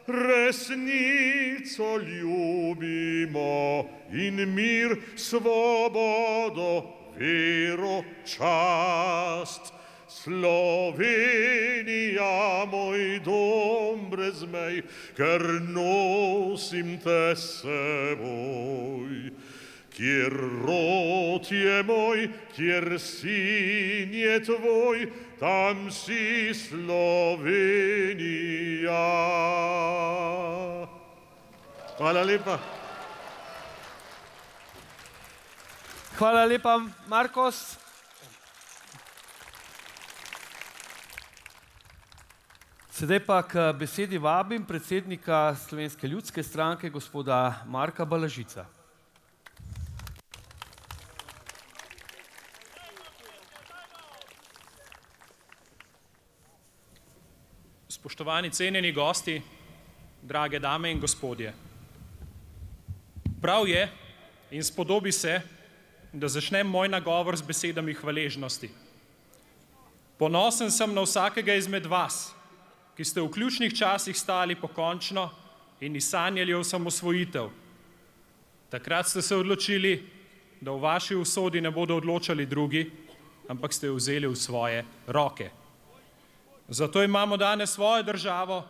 Resnico ljubimo in mir, svobodo, vero, čast. Slovenija, moj dom brez mej, ker nosim te seboj. Kjer rod je moj, kjer sin je tvoj, tam si Slovenija. Hvala lepa. Hvala lepa, Markos. Sedaj pa k besedi vabim predsednika Slovenske ljudske stranke, gospoda Marka Balažica. Spoštovani cenjeni gosti, drage dame in gospodje. Prav je in spodobi se, da začnem moj nagovor z besedami hvaležnosti. Ponosen sem na vsakega izmed vas, ki ste v ključnih časih stali pokončno in sanjali osamosvojitev. Takrat ste se odločili, da v vaši usodi ne bodo odločali drugi, ampak ste jo vzeli v svoje roke. Zato imamo danes svojo državo,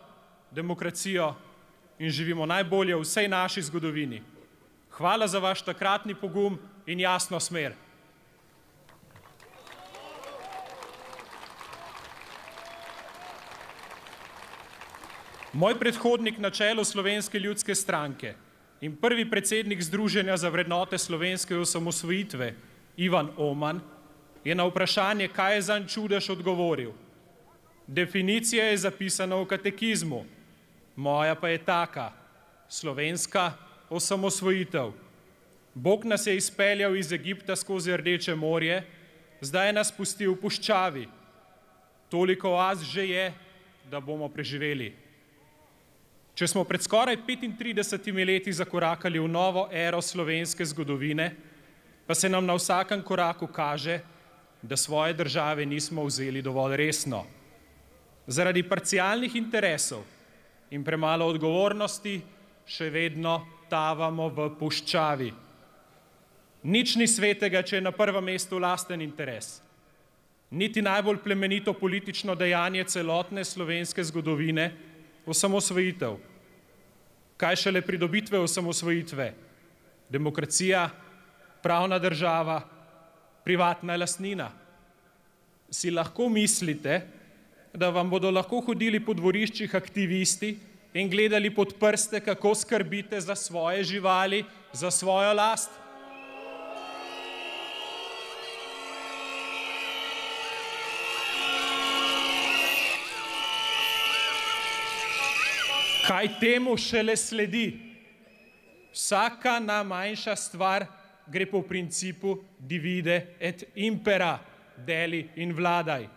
demokracijo in živimo najbolje v vsej naši zgodovini. Hvala za vaš takratni pogum in jasno smer. Moj predhodnik na čelu Slovenske ljudske stranke in prvi predsednik Združenja za vrednote slovenske osamosvojitve, Ivan Oman, je na vprašanje, kaj je zanj čudež, odgovoril: definicija je zapisana v katekizmu, moja pa je taka: slovenska osamosvojitev. Bog nas je izpeljal iz Egipta skozi Rdeče morje, zdaj nas pusti v puščavi. Toliko oaz že je, da bomo preživeli. Če smo pred skoraj 35 leti zakorakali v novo ero slovenske zgodovine, pa se nam na vsakem koraku kaže, da svoje države nismo vzeli dovolj resno. Zaradi parcialnih interesov in premalo odgovornosti še vedno tavamo v puščavi. Nič ni svetega, če je na prvem mestu lasten interes. Niti najbolj plemenito politično dejanje celotne slovenske zgodovine, osamosvojitev. Kaj šele pridobitve osamosvojitve? Demokracija, pravna država, privatna lastnina. Si lahko mislite, da vam bodo lahko hodili po dvoriščih aktivisti in gledali pod prste, kako skrbite za svoje živali, za svojo last? Kaj temu šele sledi? Vsaka najmanjša stvar gre po principu divide et impera, deli in vladaj.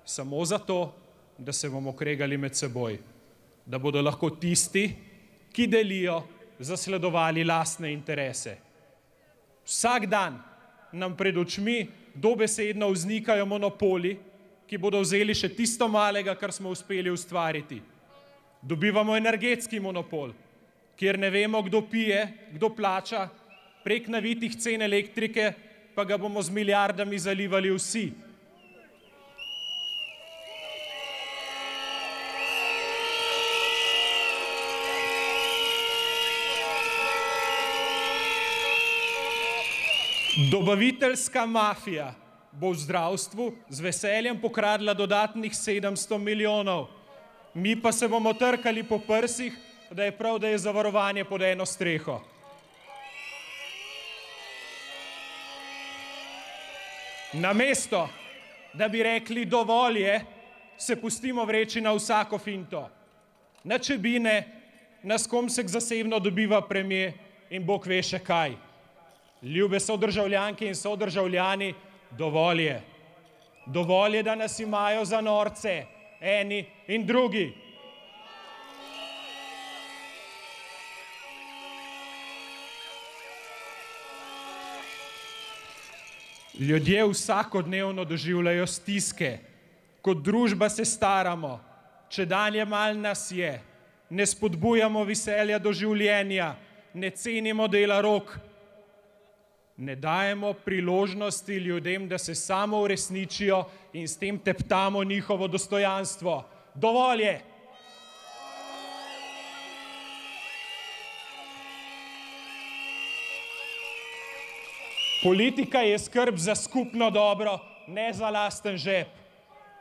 Samo zato, da se bomo kregali med seboj. Da bodo lahko tisti, ki delijo, zasledovali lastne interese. Vsak dan nam pred očmi dobesedno vznikajo monopoli, ki bodo vzeli še tisto malega, kar smo uspeli ustvariti. Dobivamo energetski monopol, kjer ne vemo, kdo pije, kdo plača, prek navitih cen elektrike pa ga bomo z milijardami zalivali vsi. Dobaviteljska mafija bo v zdravstvu z veseljem pokradla dodatnih 700 milijonov. Mi pa se bomo trkali po prsih, da je prav, da je zavarovanje pod eno streho. Namesto, da bi rekli dovolj je, se pustimo vreči na vsako finto. Na Čebine, na Skomsek zasebno dobiva premier in Bog ve še kaj. Ljube sodržavljanke in sodržavljani, dovolj je. Dovolj je, da nas imajo za norce, eni in drugi. Ljudje vsakodnevno doživljajo stiske. Kot družba se staramo, čedalje manj nas je, ne spodbujamo veselja do življenja, ne cenimo dela rok, ne dajemo priložnosti ljudem, da se samo uresničijo in s tem teptamo njihovo dostojanstvo. Dovolj je! Politika je skrb za skupno dobro, ne za lasten žep.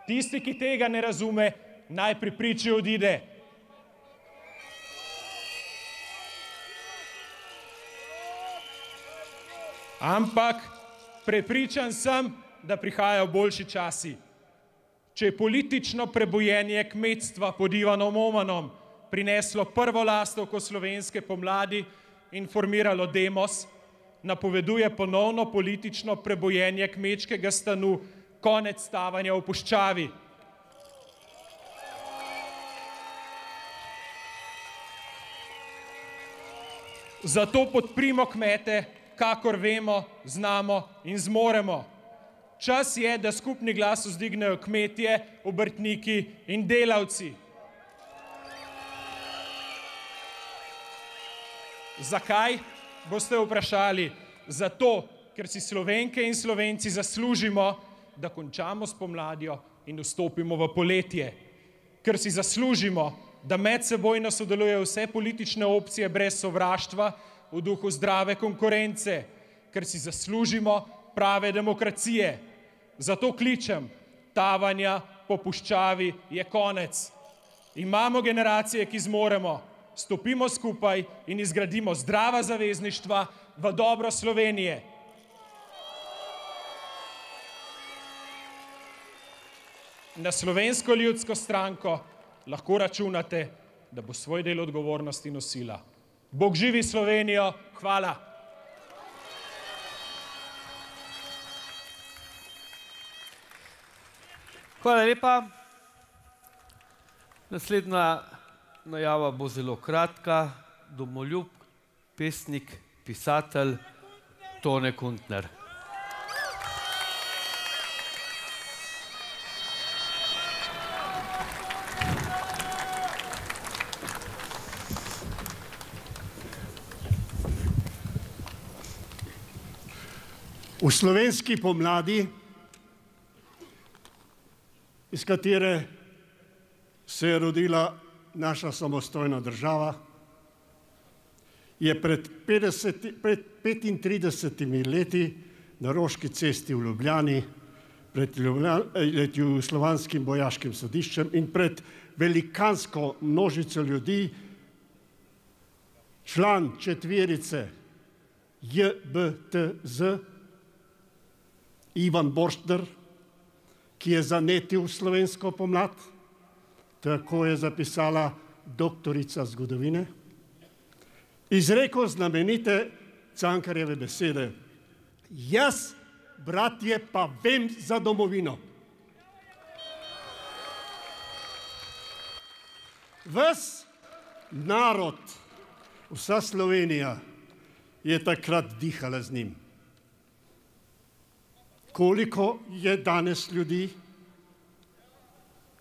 Tisti, ki tega ne razume, naj pri priči odide. Ampak prepričan sem, da prihajajo boljši časi. Če je politično prebojenje kmetstva pod Ivanom Omanom prineslo prvo lastovko slovenske pomladi in formiralo Demos, napoveduje ponovno politično prebojenje kmečkega stanu, konec stavanja v puščavi. Zato podprimo kmete, kakor vemo, znamo in zmoremo. Čas je, da skupni glas vzdignejo kmetje, obrtniki in delavci. Zakaj? Boste vprašali. Zato, ker si Slovenke in Slovenci zaslužimo, da končamo s pomladjo in vstopimo v poletje. Ker si zaslužimo, da medsebojno sodelujejo vse politične opcije brez sovraštva v duhu zdrave konkurence. Ker si zaslužimo prave demokracije. Zato kličem, tavanja po puščavi je konec. Imamo generacije, ki zmoremo. Stopimo skupaj in izgradimo zdrava zavezništva v dobro Slovenije. Na Slovensko ljudsko stranko lahko računate, da bo svoj del odgovornosti nosila. Bog živi Slovenijo, hvala. Hvala lepa. Naslednja najava bo zelo kratka. Domoljub, pesnik, pisatelj Tone Kuntner. V slovenski pomladi, iz katere se je rodila naša samostojna država, je pred 35 leti na Roški cesti v Ljubljani, pred Jugoslovanskim vojaškim sodiščem in pred velikansko množico ljudi, član četverice JBTZ, Ivan Borštner, ki je zanetil slovensko pomlad, tako je zapisala doktorica zgodovine, izrekel znamenite Cankarjeve besede: jaz, bratje, pa vem za domovino. Ves narod, vsa Slovenija je takrat dihala z njim. Koliko je danes ljudi,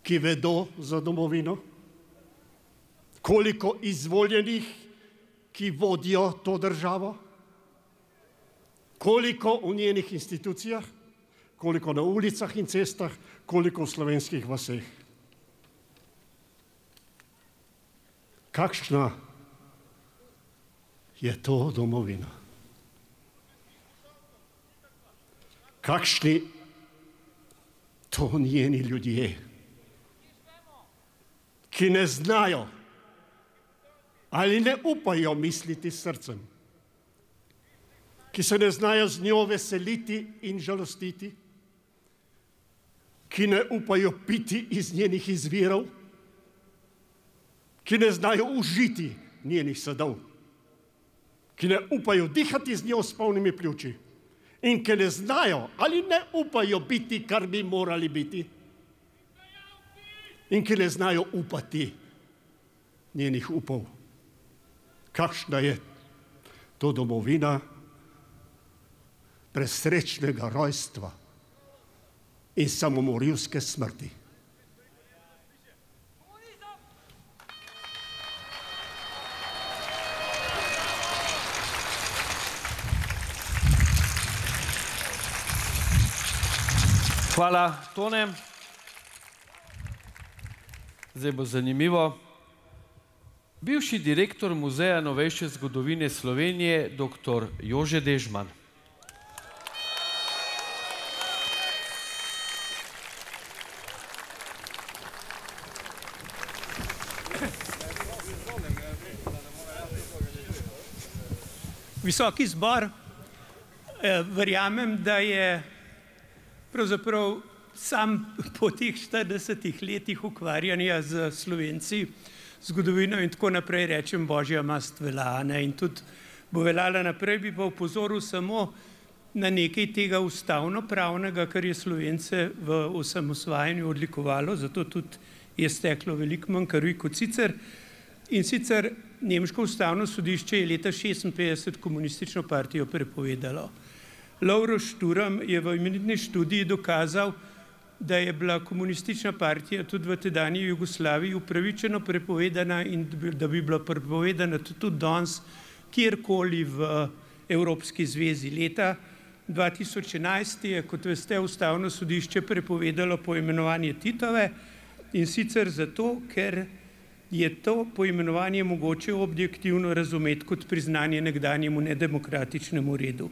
ki vedo za domovino? Koliko izvoljenih, ki vodijo to državo? Koliko v njenih institucijah? Koliko na ulicah in cestah? Koliko v slovenskih vaseh? Kakšna je to domovina? kakšni to njeni ljudje, ki ne znajo ali ne upajo misliti s srcem, ki se ne znajo z njo veseliti in žalostiti, ki ne upajo piti iz njenih izvirov, ki ne znajo užiti njenih sadov, ki ne upajo dihati z njo s polnimi pljuči in ki ne znajo ali ne upajo biti, kar bi morali biti, in ki ne znajo upati njenih upov. Kakšna je to domovina presrečnega rojstva in samomorilske smrti. Hvala, Tone. Zdaj bo zanimivo. Bivši direktor Muzeja novejše zgodovine Slovenije, dr. Jože Dežman. Visoki zbor, verjamem, da je pravzaprav sam po teh 40 letih ukvarjanja z Slovenci, zgodovino in tako naprej rečem, božja mast velja, in tudi bo veljala naprej, bi pa opozoril samo na nekaj tega ustavno-pravnega, kar je Slovence v osamosvajanju odlikovalo, zato tudi je steklo veliko manj krvi kot sicer. In sicer Nemško ustavno sodišče je leta 1956 komunistično partijo prepovedalo. Lovro Šturm je v imenitni študiji dokazal, da je bila komunistična partija tudi v tedanji Jugoslaviji upravičeno prepovedana in da bi bila prepovedana tudi danes kjerkoli v Evropski zvezi. Leta 2011 je, kot veste, ustavno sodišče prepovedalo poimenovanje Titove in sicer zato, ker je to poimenovanje mogoče objektivno razumeti kot priznanje nekdanjemu nedemokratičnemu redu.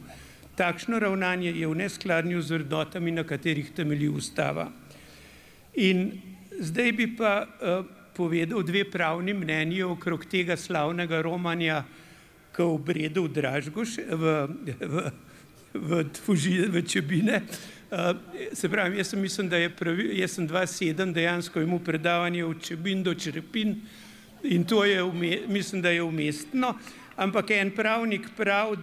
Takšno ravnanje je v neskladju z vrednotami, na katerih temelji ustava. In zdaj bi pa povedal dve pravni mnenji okrog tega slavnega romanja k obredu v Dražgoš, v Čebine. Se pravi, jaz mislim, da je jaz sem 2007 dejansko imel predavanje od Čebin do Črepin in to je, mislim, da je umestno, ampak en pravnik pravi,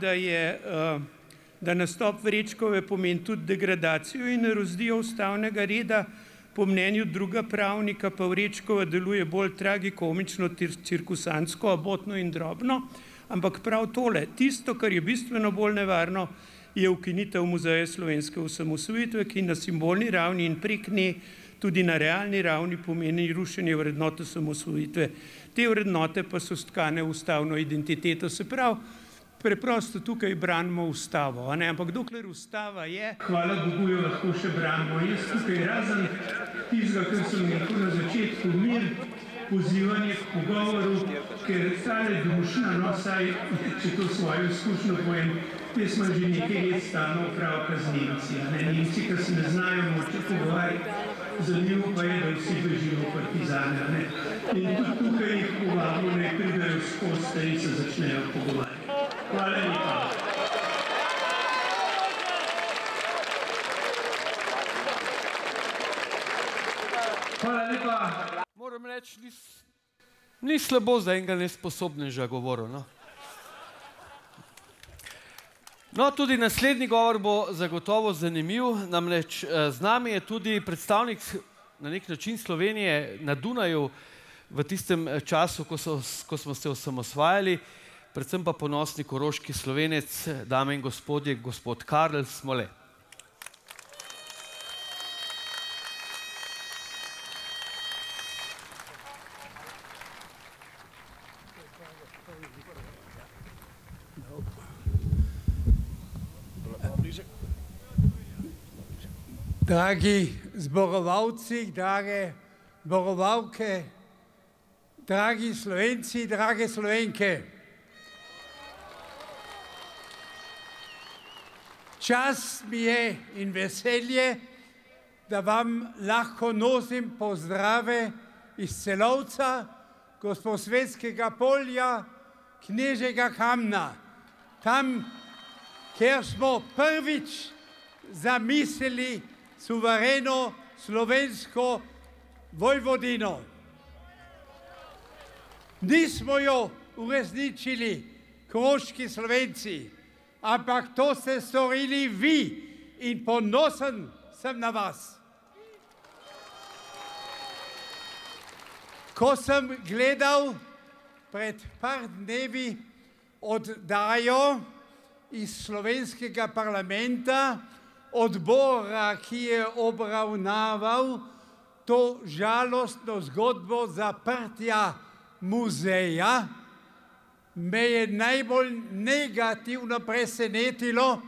da nastop Vrečkove pomeni tudi degradacijo in erozdijo ustavnega reda, po mnenju druga pravnika pa Vrečkova deluje bolj tragikomično, cirkusantsko, abotno in drobno, ampak prav tole, tisto, kar je bistveno bolj nevarno, je ukinitev Muzeja slovenske osamosvojitve, ki na simbolni ravni in prek nje tudi na realni ravni pomeni rušenje vrednot osamosvojitve. Te vrednote pa so stkane v ustavno identiteto, se pravi, preprosto tukaj branimo ustavo, ampak dokler ustava je, hvala Bogu, jo lahko še branimo. Jaz tukaj razen tistega, kar sem rekel na začetku, mir, pozivanje k pogovoru, ker tale družina, saj, če to svojo izkušnjo povem, jaz smo že nekaj let stalno opravka z Nemci. Nemci, ki se ne znajo moče pogovarjati, zanimivo pa je, da vsi bežijo partizane. In tudi tukaj jih povabimo, naj pridejo skozi in se začnejo pogovarjati. Hvala lepa. Hvala lepa. Moram reči, ni slabo za enega nesposobneža govoril. No, tudi naslednji govor bo zagotovo zanimiv, namreč z nami je tudi predstavnik na nek način Slovenije na Dunaju v tistem času, ko smo se osamosvajali, predvsem pa ponosni koroški Slovenec, dame in gospodje, gospod Karl Smole. Dragi zborovalci, drage zborovalke, dragi Slovenci, drage Slovenke. Čast mi je in veselje, da vam lahko nosim pozdrave iz Celovca, Gosposvetskega polja, Knežjega Kamna. Tam, kjer smo prvič zamislili suvereno slovensko vojvodino. Nismo jo uresničili koroški Slovenci, ampak to ste storili vi in ponosen sem na vas. Ko sem gledal pred par dnevi oddajo iz slovenskega parlamenta, odbora, ki je obravnaval to žalostno zgodbo zaprtja muzeja, me je najbolj negativno presenetilo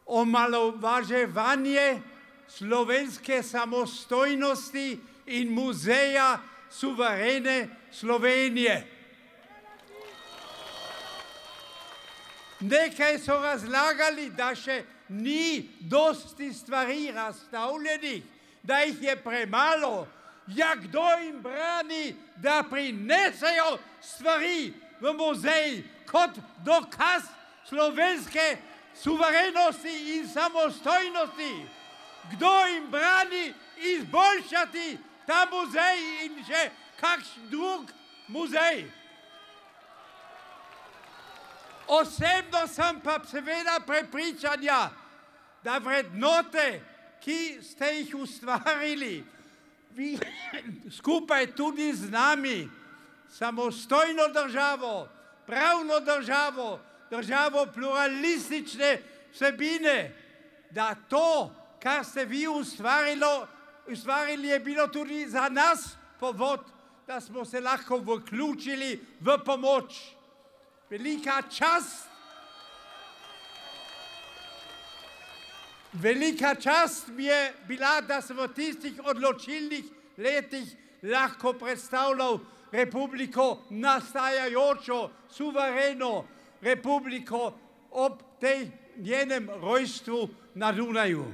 omalovaževanje slovenske samostojnosti in muzeja suverene Slovenije. Nekaj so razlagali, da še ni dosti stvari razstavljenih, da jih je premalo. Ja, kdo jim brani, da prinesejo stvari v muzej kot dokaz slovenske suverenosti in samostojnosti? Kdo jim brani izboljšati ta muzej in še kakšen drug muzej? Osebno sem pa seveda prepričanja, da vrednote, ki ste jih ustvarili, vi skupaj tudi z nami, samostojno državo, pravno državo, državo pluralistične vsebine, da to, kar ste vi ustvarili, je bilo tudi za nas povod, da smo se lahko vključili v pomoč. Velika čast mi je bila, da sem v tistih odločilnih letih lahko predstavljal republiko, nastajajočo, suvereno republiko ob tej njenem rojstvu na Dunaju.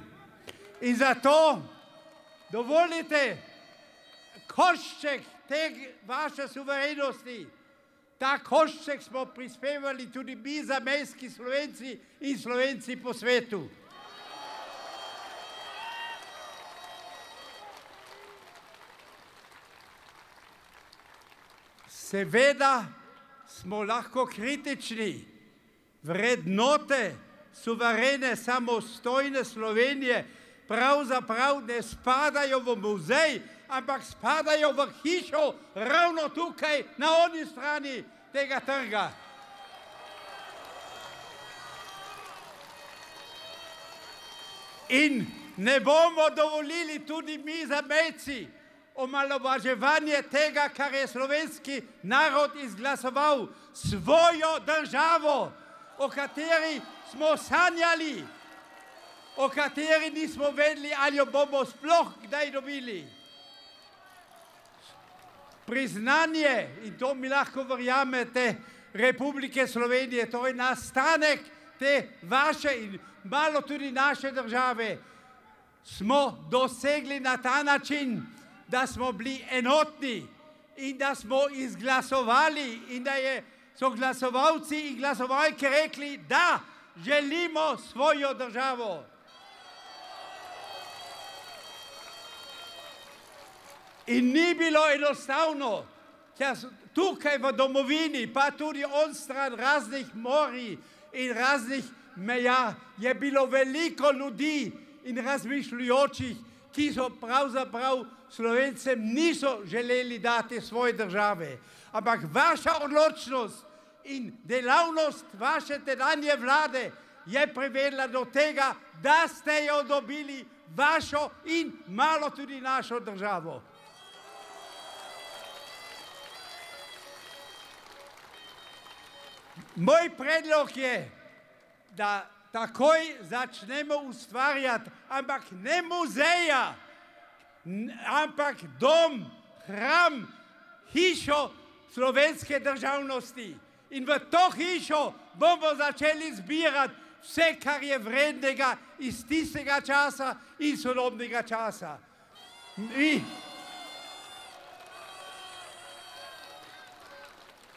In zato dovolite košček te vaše suverenosti. Ta košček smo prispevali tudi mi, zamejski Slovenci in Slovenci po svetu. Seveda smo lahko kritični. Vrednote suverene, samostojne Slovenije pravzaprav ne spadajo v muzej, ampak spadajo v hišo ravno tukaj na oni strani tega trga. In ne bomo dovolili tudi mi zamejci omalovaževanje tega, kar je slovenski narod izglasoval, svojo državo, o kateri smo sanjali, o kateri nismo vedeli, ali jo bomo sploh kdaj dobili. Priznanje, in to mi lahko verjamete, Republike Slovenije, torej nastanek te vaše in malo tudi naše države, smo dosegli na ta način, da smo bili enotni in da smo izglasovali in da so glasovalci in glasovalke rekli, da želimo svojo državo. In ni bilo enostavno, ker tukaj v domovini, pa tudi onstran raznih morij in raznih meja, je bilo veliko ljudi in razmišljujočih, ki so pravzaprav Slovencem niso želeli dati svoje države. Ampak vaša odločnost in delavnost vaše tedanje vlade je privedla do tega, da ste jo dobili vašo in malo tudi našo državo. Moj predlog je, da takoj začnemo ustvarjati, ampak ne muzeja, ampak dom, hram, hišo slovenske državnosti. In v to hišo bomo začeli zbirati vse, kar je vrednega iz tistega časa in sodobnega časa.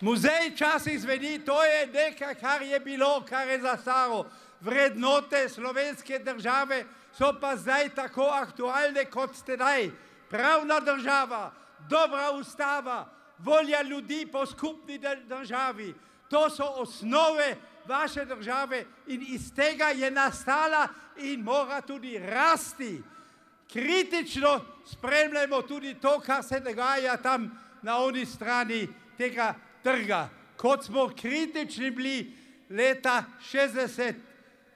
Muzej včasih zveni, to je nekaj, kar je bilo, kar je zastaro. Vrednote slovenske države so pa zdaj tako aktualne kot tedaj. Pravna država, dobra ustava, volja ljudi po skupni državi. To so osnove vaše države in iz tega je nastala in mora tudi rasti. Kritično spremljamo tudi to, kar se dogaja tam na oni strani tega trga. Kot smo kritični bili leta 60,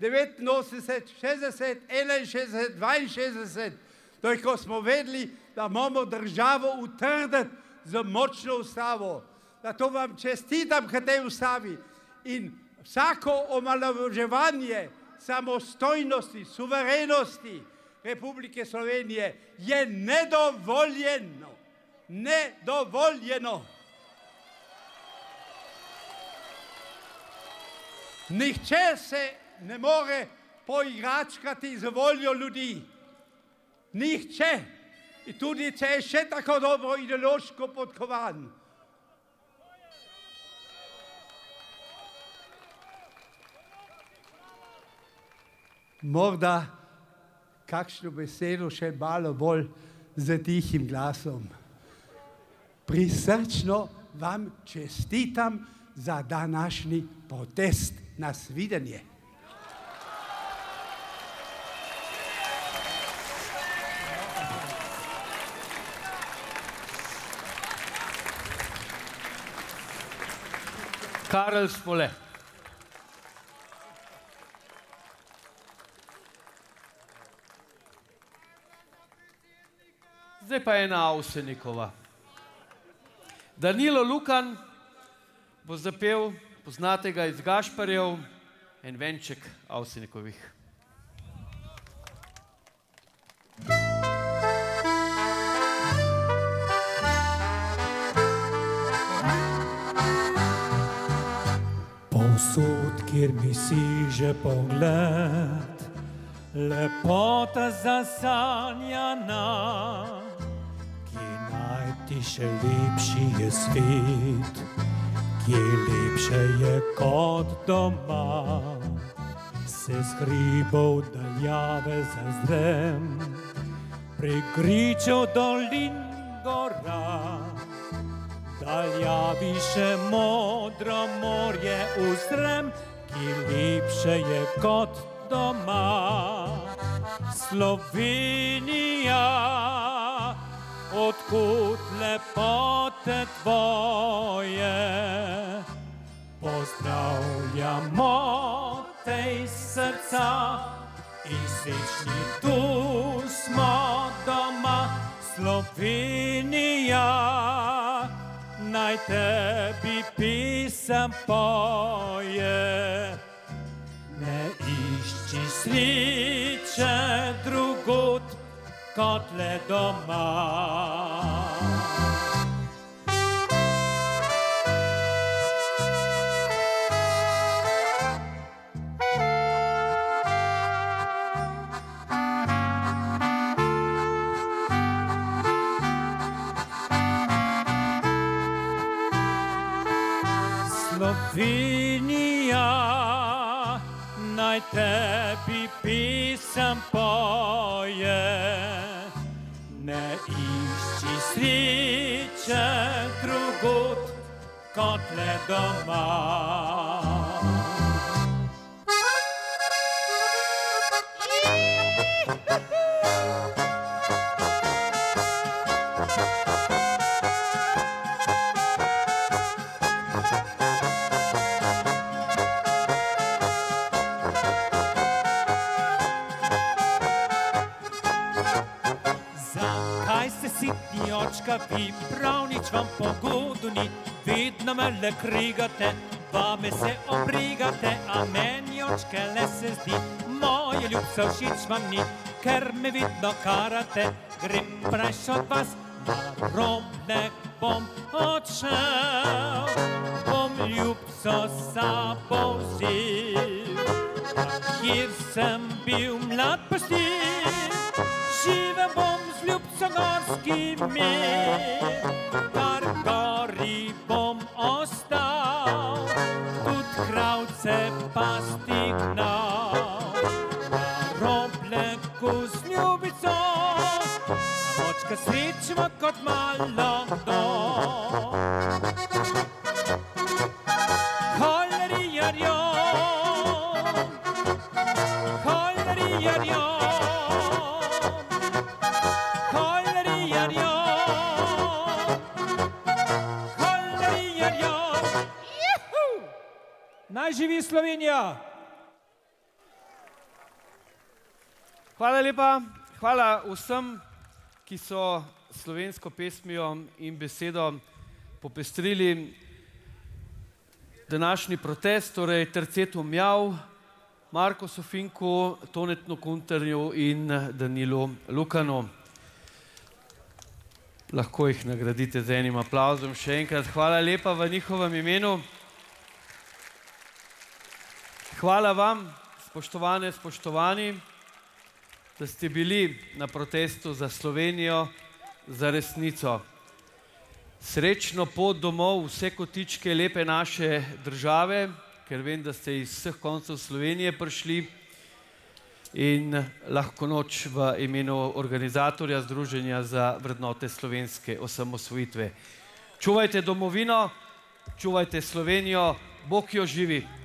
89, 60, 61, 62, to je, ko smo vedeli, da moramo državo utrditi z močno ustavo. Zato vam čestitam k tej ustavi in vsako omalovaževanje samostojnosti, suverenosti Republike Slovenije je nedovoljeno. Nedovoljeno. Nihče se ne more poigračkati z voljo ljudi. Nihče. In tudi, če je še tako dobro ideološko podkovan. Morda kakšno besedo še malo bolj z tihim glasom. Prisrčno vam čestitam za današnji protest. Nasvidenje. Karel Smole. Zdaj pa ena Avsenikova. Danilo Lukan bo zapel, poznate ga iz Gašparjev, en venček Avsenikovih. Povsod, kjer mi siže pogled, lepota zasanjana, ki najti še lepši je svet, kje lepše je kot doma. Se z hribov daljave zazrem, prigričev dolin gora, daljavi še modro morje uzrem, ki lepše je kot doma. Slovenija, odkud lepote tvoje, pozdravljamo tej srca in srečni tu smo doma. Slovenija, naj tebi pisem poje, ne išči sreče drugod kot le doma. Slovenija, naj tebi pisem poje, ne išči sreče drugod kot le doma. Vi prav nič vam pogodu ni, vedno me le krigate, vame se obrigate, a meni očke le se zdi, moje ljubce všeč vam ni, ker me vidno karate, grem prajš od vas, na Romnek bom odšel, bom ljubco s sabo vzel. kjer sem bil mlad pastir, živel bom z ljubco gorski mir, kar gori bom ostal, tudi kravce pasti gnal. Na Robleku z ljubico, samočka srečva kot malo kdo. Naj živi Slovenija! Hvala lepa, hvala vsem, ki so slovensko pesmijo in besedo popestrili današnji protest, torej Tercetu Mjav, Marko Sofinku, Tonetnu Kunterju in Danilu Lukanu. Lahko jih nagradite z enim aplavzom. Še enkrat hvala lepa v njihovem imenu. Hvala vam, spoštovane, spoštovani, da ste bili na protestu za Slovenijo, za resnico. Srečno pot domov vse kotičke lepe naše države, ker vem, da ste iz vseh koncev Slovenije prišli, in lahko noč v imenu organizatorja Združenja za vrednote slovenske osamosvojitve. Čuvajte domovino, čuvajte Slovenijo, Bog jo živi!